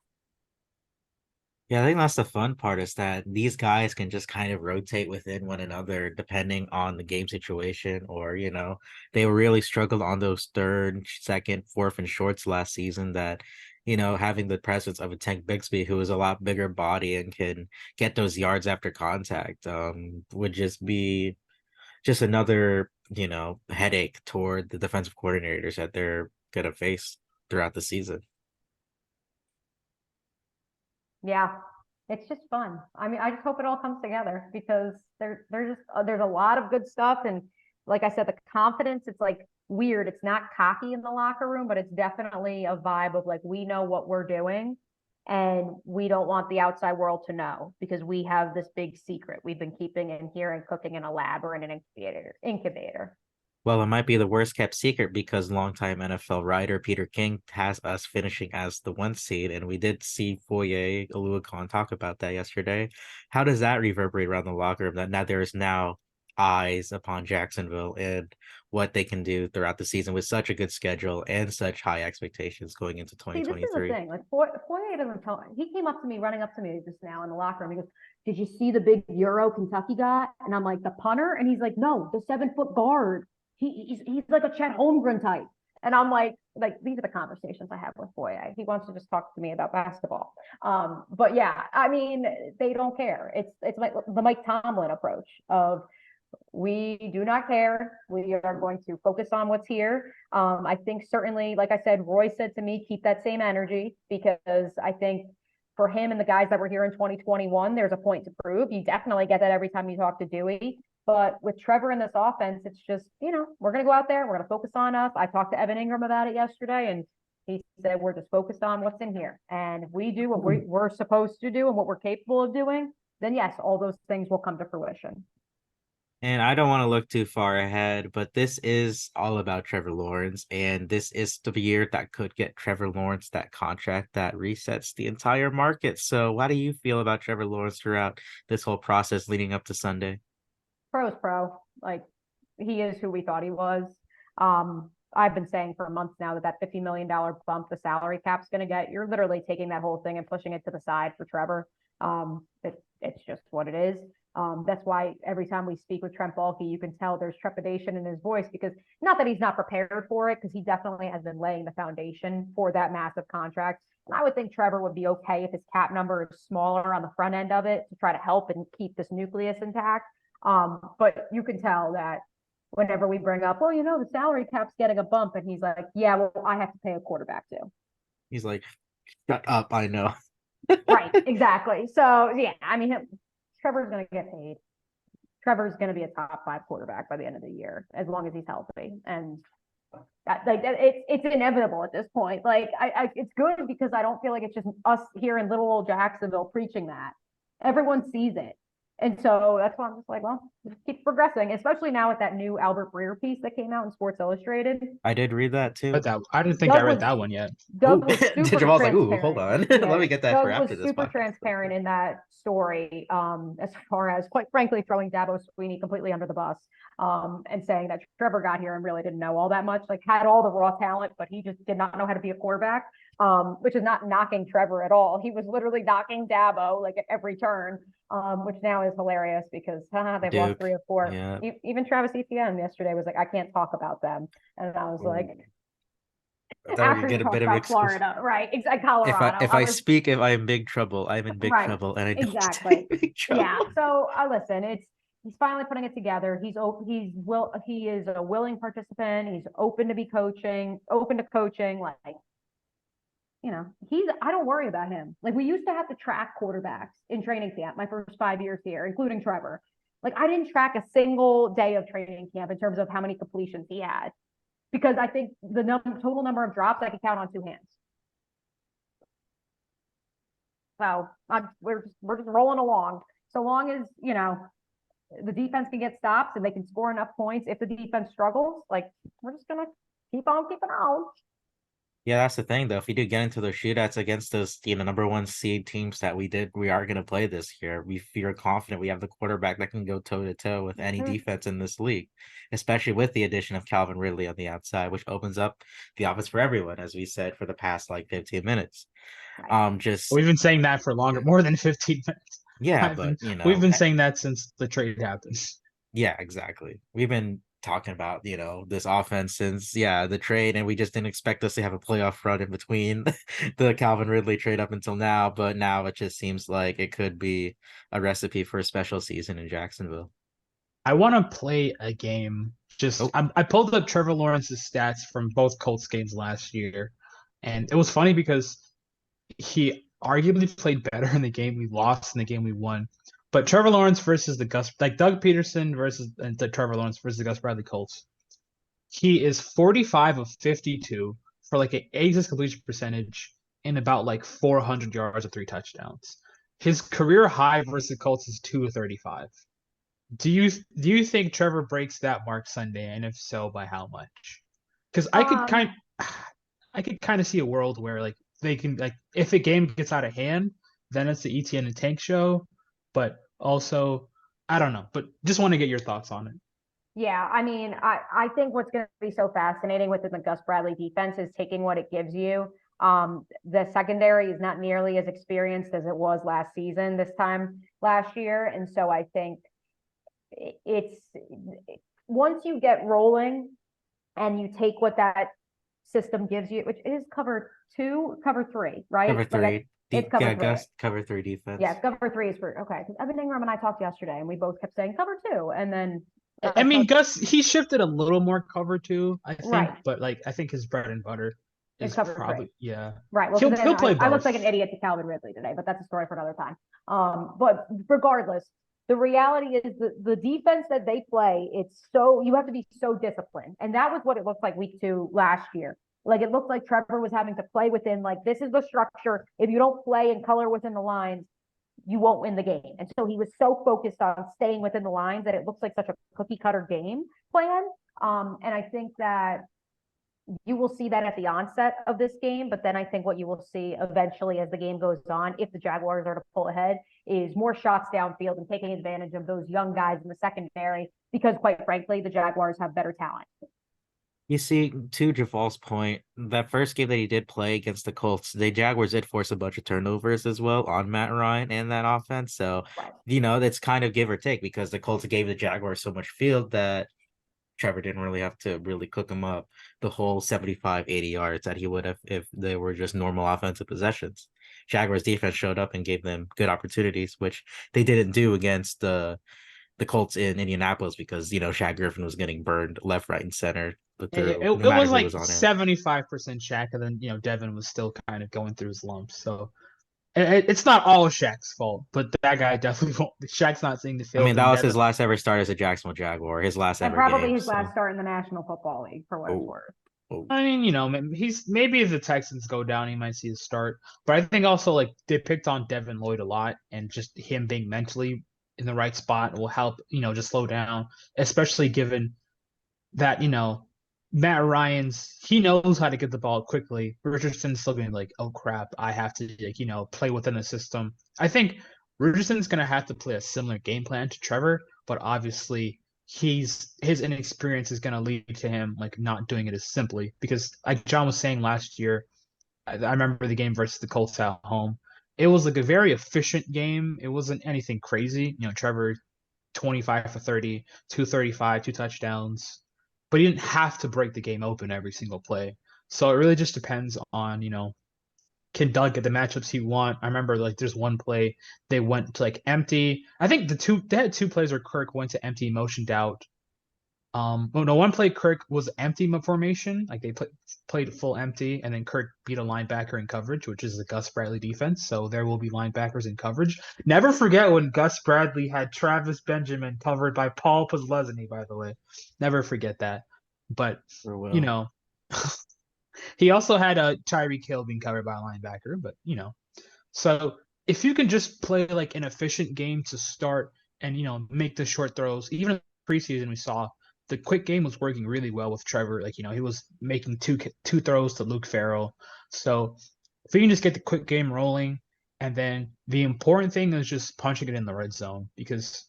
Yeah, I think that's the fun part is that these guys can just kind of rotate within one another depending on the game situation, or, they really struggled on those third, second, fourth, and shorts last season that, having the presence of a Tank Bixby who is a lot bigger body and can get those yards after contact, would just be just another, headache toward the defensive coordinators that they're gonna face throughout the season. Yeah, it's just fun. I mean, I just hope it all comes together because there's a lot of good stuff. And like I said, the confidence, it's like weird. It's not cocky in the locker room, but it's definitely a vibe of like, we know what we're doing and we don't want the outside world to know because we have this big secret we've been keeping in here and cooking in a lab or in an incubator. Well, it might be the worst kept secret because longtime NFL writer Peter King has us finishing as the 1 seed, and we did see Foye Oluokun talk about that yesterday. How does that reverberate around the locker room that now there is now eyes upon Jacksonville and what they can do throughout the season with such a good schedule and such high expectations going into See, this is the 2023? thing. Like Foye doesn't tell. He came up to me, running up to me just now in the locker room. He goes, "Did you see the big Euro Kentucky got?" And I'm like, "The punter?" And he's like, "No, the 7 foot guard. He's like a Chet Holmgren type." And I'm like these are the conversations I have with Foye. He wants to just talk to me about basketball. But yeah, I mean, they don't care. It's like the Mike Tomlin approach of we do not care. We are going to focus on what's here. I think certainly, like I said, Roy said to me, keep that same energy because I think for him and the guys that were here in 2021, there's a point to prove. You definitely get that every time you talk to Dewey. But with Trevor in this offense, it's just, we're going to go out there. We're going to focus on us. I talked to Evan Ingram about it yesterday, and he said, we're just focused on what's in here. And if we do what we're supposed to do and what we're capable of doing, then yes, all those things will come to fruition. And I don't want to look too far ahead, but this is all about Trevor Lawrence, and this is the year that could get Trevor Lawrence that contract that resets the entire market. So, how do you feel about Trevor Lawrence throughout this whole process leading up to Sunday? Pro is pro. Like he is who we thought he was. I've been saying for months now that $50 million bump the salary cap's going to get, you're literally taking that whole thing and pushing it to the side for Trevor. It's just what it is. That's why every time we speak with Trent Baalke, you can tell there's trepidation in his voice because not that he's not prepared for it, because he definitely has been laying the foundation for that massive contract. And I would think Trevor would be okay if his cap number is smaller on the front end of it to try to help and keep this nucleus intact. But you can tell that whenever we bring up, well, the salary cap's getting a bump, and he's like, yeah, well, I have to pay a quarterback too. He's like, shut up, I know. Right, exactly. So yeah, I mean, Trevor's going to get paid. Trevor's going to be a top 5 quarterback by the end of the year, as long as he's healthy. And it's inevitable at this point. Like it's good because I don't feel like it's just us here in little old Jacksonville preaching that. Everyone sees it. And so that's why I'm just like, well, just keep progressing, especially now with that new Albert Breer piece that came out in Sports Illustrated. I did read that too. I didn't think I read that one yet. Doug was super Jamal's like, ooh, transparent. hold on. Yeah, Let me get that Doug for was after this super podcast. transparent in that story, as far as, quite frankly, throwing Dabo Sweeney completely under the bus, and saying that Trevor got here and really didn't know all that much, like had all the raw talent, but he just did not know how to be a quarterback, which is not knocking Trevor at all. He was literally knocking Dabo like at every turn, which now is hilarious because they've lost 3 or 4. Yeah. Even Travis Etienne yesterday was like, I can't talk about them. And I was like, I thought we after could you get a talk bit of about excuse. Florida, right? Exactly, Colorado. If I speak, if I'm in big trouble, I'm in big Right, trouble, and I don't exactly. take big trouble. Yeah. So listen, he's finally putting it together. He is a willing participant. He's open to coaching. Like, I don't worry about him. Like we used to have to track quarterbacks in training camp my first 5 years here, including Trevor. Like I didn't track a single day of training camp in terms of how many completions he had, because I think the total number of drops I could count on 2 hands. So we're just rolling along. So long as, the defense can get stops and they can score enough points. If the defense struggles, like we're just going to keep on keeping on. Yeah, that's the thing though. If we do get into those shootouts against those, number one seed teams that we are going to play this year. We feel confident we have the quarterback that can go toe to toe with any Mhm. defense in this league, especially with the addition of Calvin Ridley on the outside, which opens up the offense for everyone, as we said for the past like 15 minutes. Right. Just We've been saying that for longer, more than 15 minutes. yeah, I've but been you we've know, been saying that since the trade happened. yeah, exactly. We've been talking about, this offense since, yeah, the trade, and we just didn't expect us to have a playoff run in between the Calvin Ridley trade up until now. But now it just seems like it could be a recipe for a special season in Jacksonville. I want to play a game. Just Oh, I pulled up Trevor Lawrence's stats from both Colts games last year, and it was funny because he arguably played better in the game we lost than the game we won. But Trevor Lawrence versus the Gus, like Doug Peterson versus the Trevor Lawrence versus the Gus Bradley Colts, he is 45 of 52 for like an 86 completion percentage and about like 400 yards of 3 touchdowns. His career high versus the Colts is 2 of 35. Do you think Trevor breaks that mark Sunday, and if so, by how much? Because Um, I could kind of see a world where like they can like if a game gets out of hand, then it's the ETN and Tank show. But also, I don't know. But just want to get your thoughts on it. yeah, I mean, I think what's going to be so fascinating with the Gus Bradley defense is taking what it gives you. The secondary is not nearly as experienced as it was last season, this time last year, and so I think it's once you get rolling and you take what that system gives you, which is cover three, right? cover three. It's cover Yeah, three. Gus, cover three Yeah, defense. cover three is for okay. Because Evan Ingram and I talked yesterday, and we both kept saying cover two, and then I that's how mean, Gus he shifted a little more cover two, I think, right. but like I think his bread and butter It's is cover three. probably yeah. Right. Well, so then He'll play I looked both. like an idiot to Calvin Ridley today, but that's a story for another time. But regardless, the reality is the defense that they play, it's so you have to be so disciplined. And that was what it looked like week two last year. Like it looked like Trevor was having to play within like this is the structure. If you don't play and color within the lines, you won't win the game. And so he was so focused on staying within the lines that it looks like such a cookie cutter game plan. And I think that you will see that at the onset of this game, but then I think what you will see eventually as the game goes on, if the Jaguars are to pull ahead, is more shots downfield and taking advantage of those young guys in the secondary because, quite frankly, the Jaguars have better talent. You see, to Javal's point, that first game that he did play against the Colts, the Jaguars did force a bunch of turnovers as well on Matt Ryan and that offense. So, Right. that's kind of give or take because the Colts gave the Jaguars so much field that Trevor didn't really have to really cook him up the whole 75, 80 yards that he would have if they were just normal offensive possessions. Jaguars defense showed up and gave them good opportunities, which they didn't do against the Colts in Indianapolis because Shaq Griffin was getting burned left, right, and center, but through no It matter was who like was on him. 75% Shaq, and then Devin was still kind of going through his lumps. So it's not all Shaq's fault, but that guy definitely won't. Shaq's not seeing the I mean, field, that and was his Devin. last ever start as a Jacksonville Jaguar, his last And ever probably game. his last So, start in the National Football League, for what it's oh, worth. oh, I mean, he's maybe if the Texans go down, he might see a start. But I think also like they picked on Devin Lloyd a lot, and just him being mentally in the right spot will help. Just slow down, especially given that Matt Ryan's he knows how to get the ball quickly. Richardson's still being like, oh crap, I have to like play within the system. I think Richardson's gonna have to play a similar game plan to Trevor, but obviously his inexperience is gonna lead to him like not doing it as simply because like John was saying last year, I remember the game versus the Colts at home. It was like a very efficient game. It wasn't anything crazy. Trevor 25 for 30, 235, 2 touchdowns. But he didn't have to break the game open every single play. So it really just depends on, can Doug get the matchups he want? I remember like there's one play they went to like empty. I think they had two plays where Kirk went to empty motioned out. Oh no, one play Kirk was empty formation, like they played full empty, and then Kirk beat a linebacker in coverage, which is the Gus Bradley defense. So there will be linebackers in coverage. Never forget when Gus Bradley had Travis Benjamin covered by Paul Posluszny, by the way. Never forget that. But for you will. know, he also had a Tyreek Hill being covered by a linebacker. But so if you can just play like an efficient game to start and make the short throws, even in preseason we saw the quick game was working really well with Trevor. Like, he was making two throws to Luke Farrell. So if we can just get the quick game rolling, and then the important thing is just punching it in the red zone, because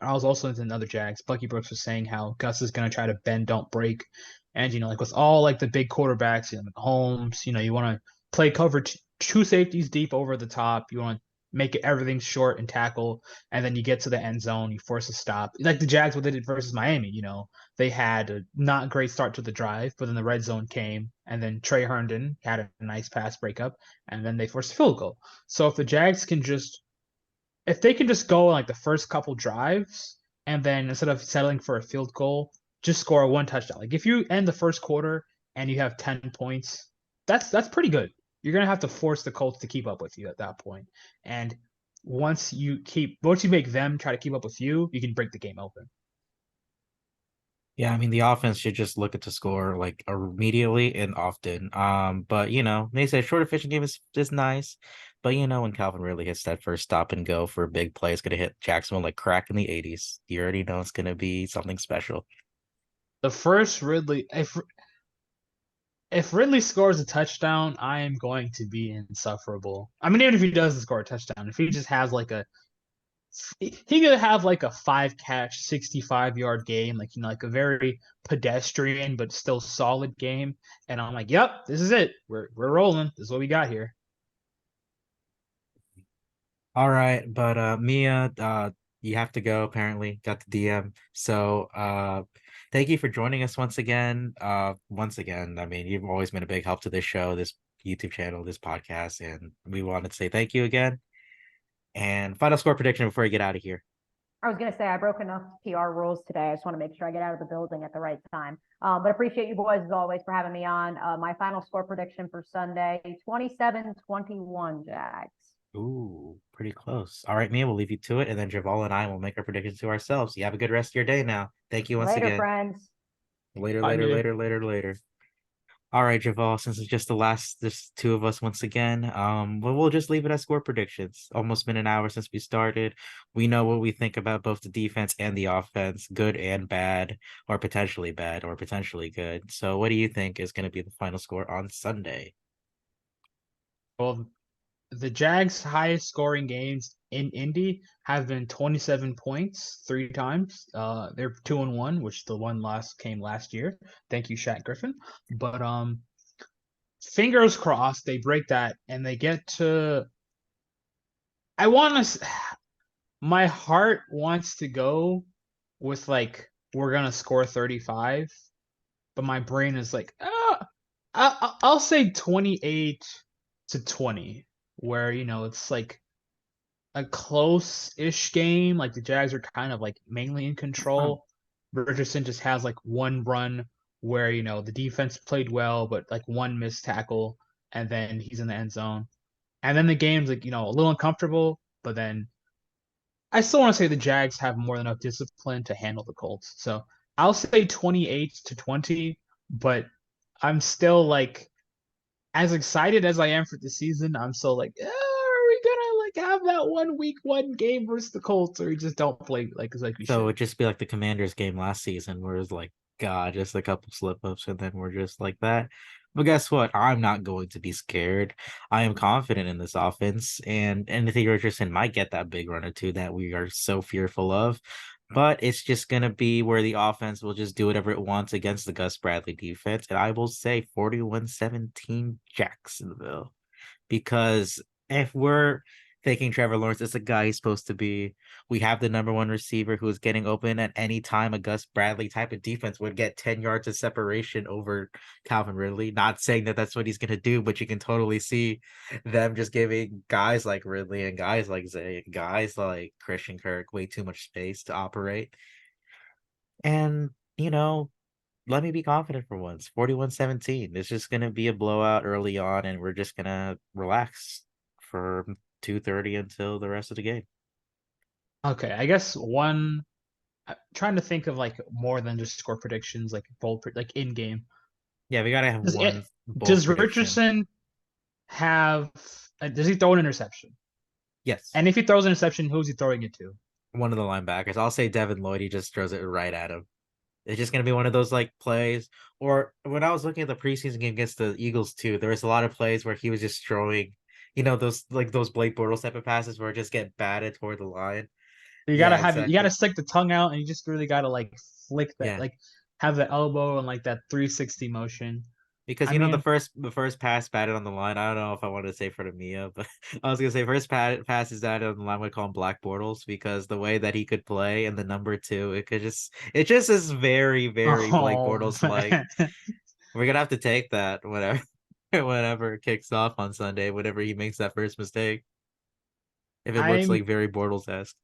I was also into another Jags. Bucky Brooks was saying how Gus is gonna try to bend, don't break, and like with all like the big quarterbacks, Holmes, you want to play cover two safeties deep over the top. You want to make it everything short and tackle, and then you get to the end zone, you force a stop, like the Jags what they did versus Miami. They had a not great start to the drive, but then the red zone came, and then Trey Herndon had a nice pass breakup, and then they forced a field goal. So if they can just go like the first couple drives, and then instead of settling for a field goal, just score one touchdown. Like if you end the first quarter and you have 10 points, that's pretty good. You're gonna have to force the Colts to keep up with you at that point. And once you make them try to keep up with you, you can break the game open. Yeah, I mean the offense should just look at the score like immediately and often. But they say short efficient game is nice, but when Calvin really hits that first stop and go for a big play, it's gonna hit Jacksonville like crack in the 80s. You already know it's gonna be something special. The first Ridley, if Ridley scores a touchdown, I am going to be insufferable. I mean, even if he doesn't score a touchdown, if he just has like he could have like a 5 catch, 65-yard game, like like a very pedestrian but still solid game, and I'm like, yep, this is it. We're rolling. This is what we got here. All right, but Mia, you have to go apparently. Got the DM. So thank you for joining us once again. Once again, I mean, you've always been a big help to this show, this YouTube channel, this podcast, and we wanted to say thank you again. And final score prediction before we get out of here. I was going to say I broke enough PR rules today. I just want to make sure I get out of the building at the right time. But appreciate you boys as always for having me on. My final score prediction for Sunday, 27-21 Jags. Ooh, pretty close. All right, Mia, we'll leave you to it, and then Javal and I will make our predictions to ourselves. You have a good rest of your day now. Thank you once Later, again. friends. Later, Bye, later, Mia. later, later, later. All right, Javal, since it's just this two of us once again, we'll just leave it at score predictions. Almost been an hour since we started. We know what we think about both the defense and the offense, good and bad, or potentially bad, or potentially good. So what do you think is going to be the final score on Sunday? Well, the Jags' highest scoring games in Indy have been 27 points 3 times. They're 2-1, which the one last came last year. Thank you, Shaq Griffin. But fingers crossed they break that and they get to. I want to. My heart wants to go with like we're gonna score 35, but my brain is like, I'll say 28-20, where it's like a close-ish game. Like the Jags are kind of like mainly in control. Richardson just has like one run where the defense played well, but like one missed tackle, and then he's in the end zone. And then the game's like a little uncomfortable, but then I still want to say the Jags have more than enough discipline to handle the Colts. So I'll say 28-20, but I'm still like as excited as I am for the season. I'm still like, are we gonna like have that week 1 game versus the Colts, or we just don't play like we So should? it'd just be like the Commanders game last season, where it's like, God, just a couple slip ups, and then we're just like that. But guess what? I'm not going to be scared. I am confident in this offense, and Anthony Richardson might get that big run or two that we are so fearful of. But it's just gonna be where the offense will just do whatever it wants against the Gus Bradley defense. And I will say 41-17 Jacksonville. Because if we're thinking Trevor Lawrence is a guy he's supposed to be, we have the number one receiver who is getting open at any time a Gus Bradley type of defense would get 10 yards of separation over Calvin Ridley. Not saying that that's what he's going to do, but you can totally see them just giving guys like Ridley and guys like Zay and guys like Christian Kirk way too much space to operate. And, let me be confident for once. 41-17. It's just gonna be a blowout early on, and we're just gonna relax for 2:30 until the rest of the game. Okay, I guess one. I'm trying to think of like more than just score predictions, like like in game. Yeah, we gotta have Does one it bold does prediction. Richardson have? Does he throw an interception? Yes, And if he throws an interception, who's he throwing it to? one of the linebackers. I'll say Devin Lloyd. He just throws it right at him. It's just gonna be one of those like plays. Or when I was looking at the preseason game against the Eagles too, there was a lot of plays where he was just throwing, those like those Blake Bortles type of passes where it just get batted toward the line. Yeah, You gotta exactly. stick the tongue out, and you just really gotta like flick that, Yeah. like have the elbow and like that 360 motion. Because I the mean, first pass batted on the line. I don't know if I wanted to say for the Mia, but I was gonna say first pass is batted on the line. We call him Black Bortles because the way that he could play and the number two, it just is very very Blake oh Bortles like. man, We're gonna have to take that whenever whenever it kicks off on Sunday. Whenever he makes that first mistake, if it looks I'm like very Bortles esque.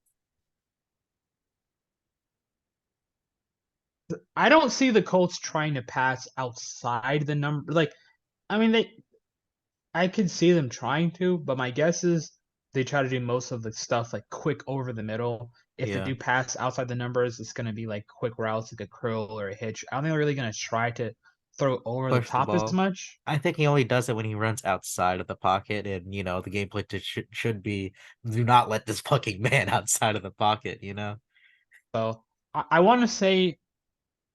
I don't see the Colts trying to pass outside the number. Like, I mean, I could see them trying to, but my guess is they try to do most of the stuff like quick over the middle. If they Yeah, do pass outside the numbers, it's going to be like quick routes, like a curl or a hitch. I don't think they're really going to try to throw over the push the top as ball. much. I think he only does it when he runs outside of the pocket, and the gameplay should be do not let this fucking man outside of the pocket. So I want to say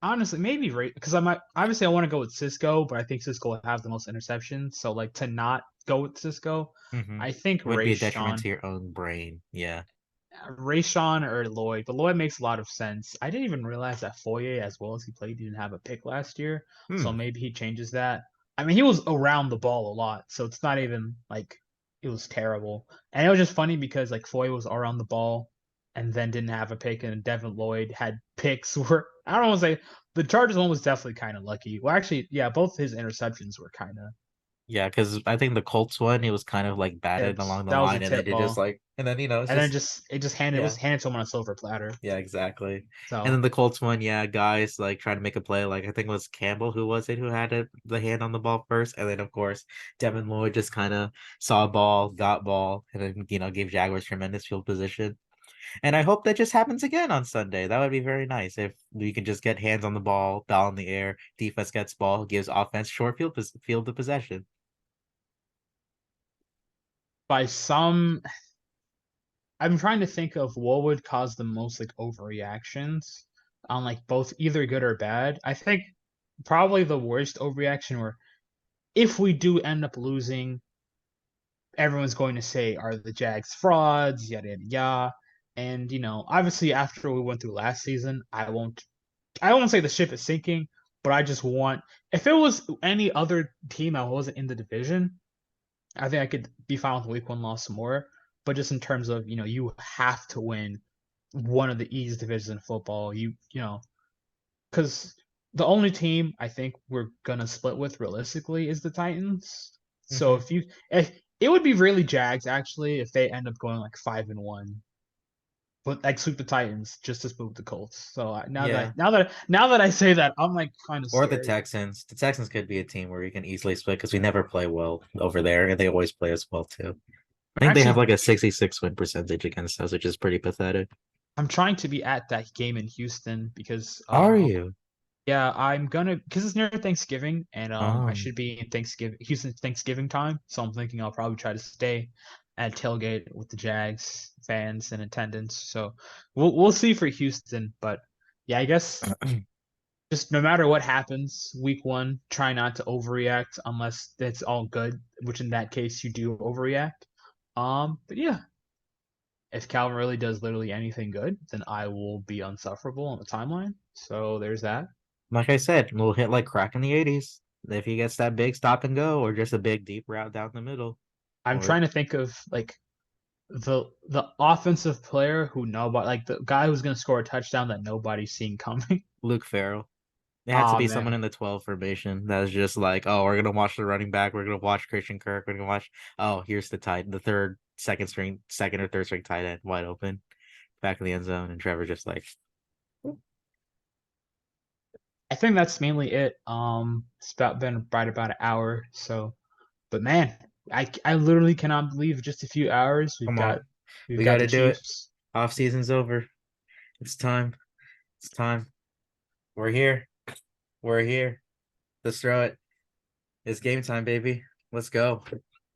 honestly, maybe right because I might obviously I want to go with Cisco, but I think Cisco will have the most interceptions. So like to not go with Cisco, Mm-hmm. I think Would be a detriment to your own brain. Yeah. Rayshawn or Lloyd, but Lloyd makes a lot of sense. I didn't even realize that Foye, as well as he played, didn't have a pick last year. So Hmm. maybe he changes that. I mean, he was around the ball a lot, so it's not even like it was terrible. And it was just funny because like Foye was around the ball and then didn't have a pick, and Devin Lloyd had picks where I don't want to say the Chargers one was definitely kind of lucky. Well, actually, yeah, both his interceptions were kind of Yeah, because I think the Colts one, it was kind of like batted tips. along the That was a line, and they tip did just ball, like, and then it's and then just just it just handed it was yeah. handed to him on a silver platter. Yeah, exactly. And So then the Colts one, yeah, guys like trying to make a play. Like I think it was Campbell who was it who had the hand on the ball first, and then of course Devin Lloyd just kind of saw ball, got ball, and then gave Jaguars tremendous field position. And I hope that just happens again on Sunday. That would be very nice if we can just get hands on the ball in the air, defense gets ball, gives offense short field of possession. by some I'm trying to think of what would cause the most like overreactions on like both either good or bad. I think probably the worst overreaction where if we do end up losing, everyone's going to say are the Jags frauds, yada yada yada. And obviously after we went through last season, I won't say the ship is sinking, but I just want if it was any other team that wasn't in the division, I think I could be fine with week one loss more. But just in terms of, you have to win one of the easiest divisions in football. Because the only team I think we're gonna split with realistically is the Titans. So Hmm. if it would be really Jags actually if they end up going like 5-1, but like sweep the Titans just to split with the Colts. So Yeah. now that I say that, I'm like kind of Or the scared. Texans. The Texans could be a team where we can easily split because we never play well over there, and they always play us well too. I think they have Actually, like a 66 win percentage against us, which is pretty pathetic. I'm trying to be at that game in Houston because Are you? yeah, I'm gonna because it's near Thanksgiving and I Oh. should be in Houston Thanksgiving time, so I'm thinking I'll probably try to stay at tailgate with the Jags fans in attendance. So we'll see for Houston, but yeah, I guess just no matter what happens, week one, try not to overreact unless it's all good, which in that case you do overreact. But yeah, if Calvin really does literally anything good, then I will be unsufferable on the timeline. So there's that. Like I said, we'll hit like crack in the 80s. If he gets that big stop and go, or just a big deep route down the middle, I'm or trying to think of like the offensive player who nobody like the guy who's gonna score a touchdown that nobody's seen coming. Luke Farrell. It had to Oh be man, someone in the 12 formation that was just like, oh, we're gonna watch the running back, we're gonna watch Christian Kirk, we're gonna watch. Oh, here's the second or third string tight end, wide open, back in the end zone, and Trevor just like, I think that's mainly it. It's been right about an hour. So, but man, I literally cannot believe just a few hours come on, we've we got got the to do it. Chiefs. Off season's over. It's time. It's time. We're here. We're here. Let's throw it. It's game time, baby. Let's go.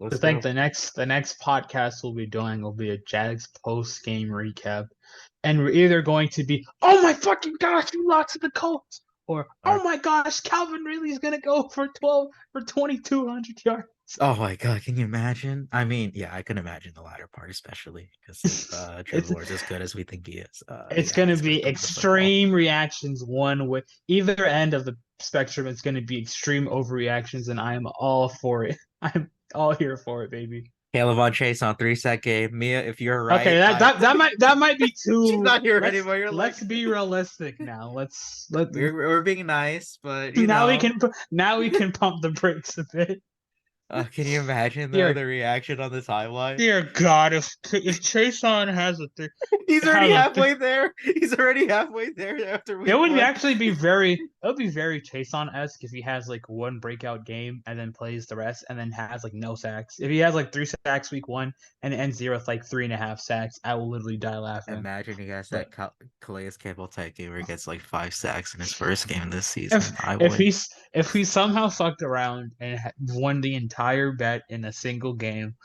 To Let's think go. the next podcast we'll be doing will be a Jags post game recap, and we're either going to be, oh my fucking gosh, we lost to the Colts, or Our oh my gosh, Calvin really is gonna go for 2,200 yards. Oh my God, can you imagine? I mean, yeah, I can imagine the latter part, especially because if It's Trevor is as good as we think he is, it's yeah, gonna he's gonna be throw the football. extreme reactions. One with either end of the spectrum, it's gonna be extreme overreactions, and I am all for it. I'm all here for it, baby. Caleb on Chase on 3 set game. Mia, if you're Okay, right, that I that that might be she's too. not here Let's anymore. You're like let's be realistic now. Let we're being nice, but now we can pump the brakes a bit. can you imagine though Dear the reaction on the timeline? dear God, if Chason He's already has a halfway there. He's already halfway there after it week would one. actually be very it would be very Chason-esque if he has like one breakout game and then plays the rest and then has like no sacks. If he has like 3 sacks week one and ends the year with like 3.5 sacks, I will literally die laughing. Imagine he has But that Calais Campbell type game where he gets like 5 sacks in his first game this if season. I if would. he's if he somehow fucked around and won the entire bet in a single game,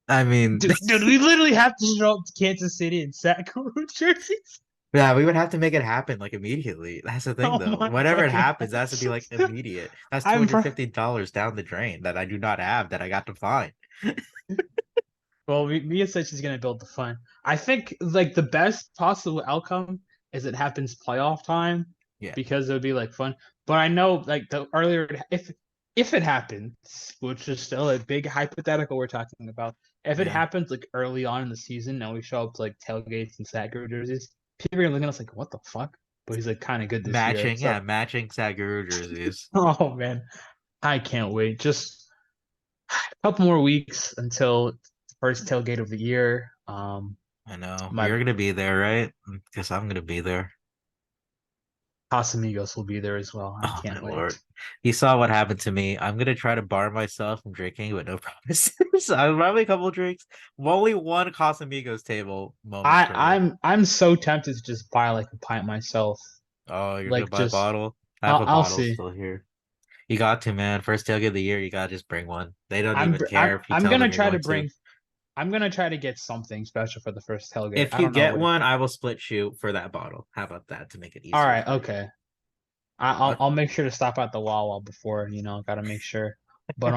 I mean, dude, we literally have to show up to Kansas City in sack jerseys. yeah, we would have to make it happen like immediately. That's the thing Oh though. my Whenever it fucking happens, it has to be like immediate. That's two I'm hundred pro- fifty dollars down the drain that I do not have that I got to find. well, Mia said she's gonna build the fun. I think like the best possible outcome is it happens playoff time Yeah, because it would be like fun. But I know like the earlier if it happens, which is still a big hypothetical we're talking about, if it yeah. happens like early on in the season and we show up to like tailgates and Sacker jerseys, people are gonna look at us like, what the fuck? But he's like kind of good this year. Matching, So yeah, matching Saguru jerseys. oh man, I can't wait. Just a couple more weeks until first tailgate of the year. I know. My You're gonna be there, right? Guess I'm gonna be there. Casamigos will be there as well. I Oh my can't lord. wait. You saw what happened to me. I'm gonna try to bar myself from drinking, but no promises. I'll probably a couple drinks. Only one Casamigos table moment I for me. I'm so tempted to just buy like a pint myself. Oh, you're gonna Like buy a just bottle? I have a I'll bottle see. still here. You got to, man. First tailgate of the year, you gotta just bring one. They don't I'm even br- I'm care if you I'm tell gonna them you're try to going to. bring. I'm gonna try to get something special for the first tailgate. If I you don't know get what. one, I will split shoot for that bottle. How about that to make it All easier right, for you? okay. I'll make sure to stop at the Wawa before, gotta make sure. But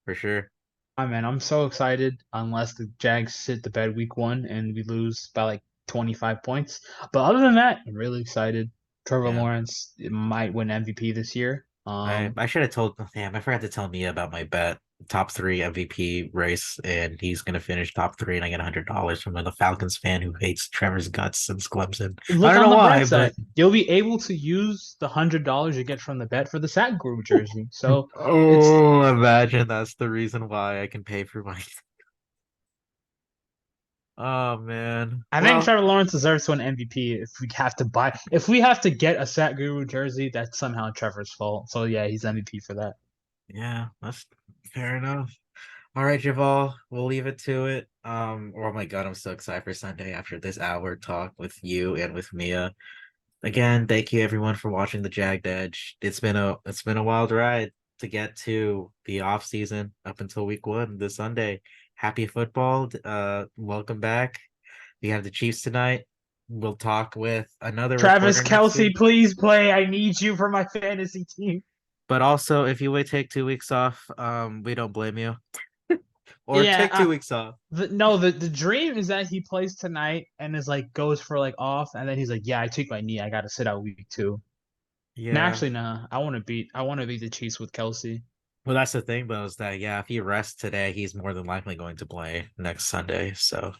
For sure. I mean, I'm so excited unless the Jags sit the bed week one and we lose by like 25 points. But other than that, I'm really excited. Trevor Yeah. Lawrence might win MVP this year. I should have told damn, I forgot to tell Mia about my bet. Top three MVP race, and he's gonna finish top three, and I get $100 from a Falcons fan who hates Trevor's guts since Clemson. I Look don't on know the why, bright but side. You'll be able to use the $100 you get from the bet for the Sack Group jersey. So it's oh, imagine that's the reason why I can pay for my. Oh man. I think Well, Trevor Lawrence deserves to win MVP if we have to get a Sat Guru jersey, that's somehow Trevor's fault. So yeah, he's MVP for that. yeah, that's fair enough. All right, Javal, we'll leave it to it. Oh my God, I'm so excited for Sunday after this hour talk with you and with Mia. Again, thank you everyone for watching the Jagged Edge. It's been a wild ride to get to the off season up until week one this Sunday. Happy football. Welcome back. We have the Chiefs tonight. We'll talk with another Travis reporter next Kelsey, week. please play. I need you for my fantasy team. But also, if you would take 2 weeks off, we don't blame you. Or Yeah, take 2 weeks off. no, the dream is that he plays tonight and is like goes for like off, and then he's like, yeah, I took my knee, I got to sit out week two. No, Yeah. actually, nah, I want to beat the Chiefs with Kelsey. Well, that's the thing though, is that yeah, if he rests today, he's more than likely going to play next Sunday. So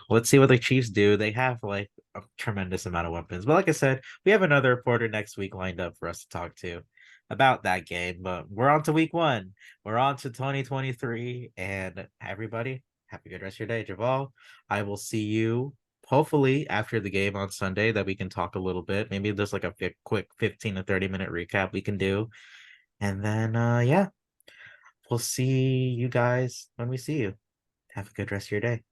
let's see what the Chiefs do. They have like a tremendous amount of weapons. But like I said, we have another reporter next week lined up for us to talk to about that game. But we're on to week one. We're on to 2023. And everybody, have a good rest of your day. Javal, I will see you hopefully after the game on Sunday that we can talk a little bit. Maybe there's like a quick 15 to 30-minute recap we can do. And then yeah, we'll see you guys when we see you. Have a good rest of your day.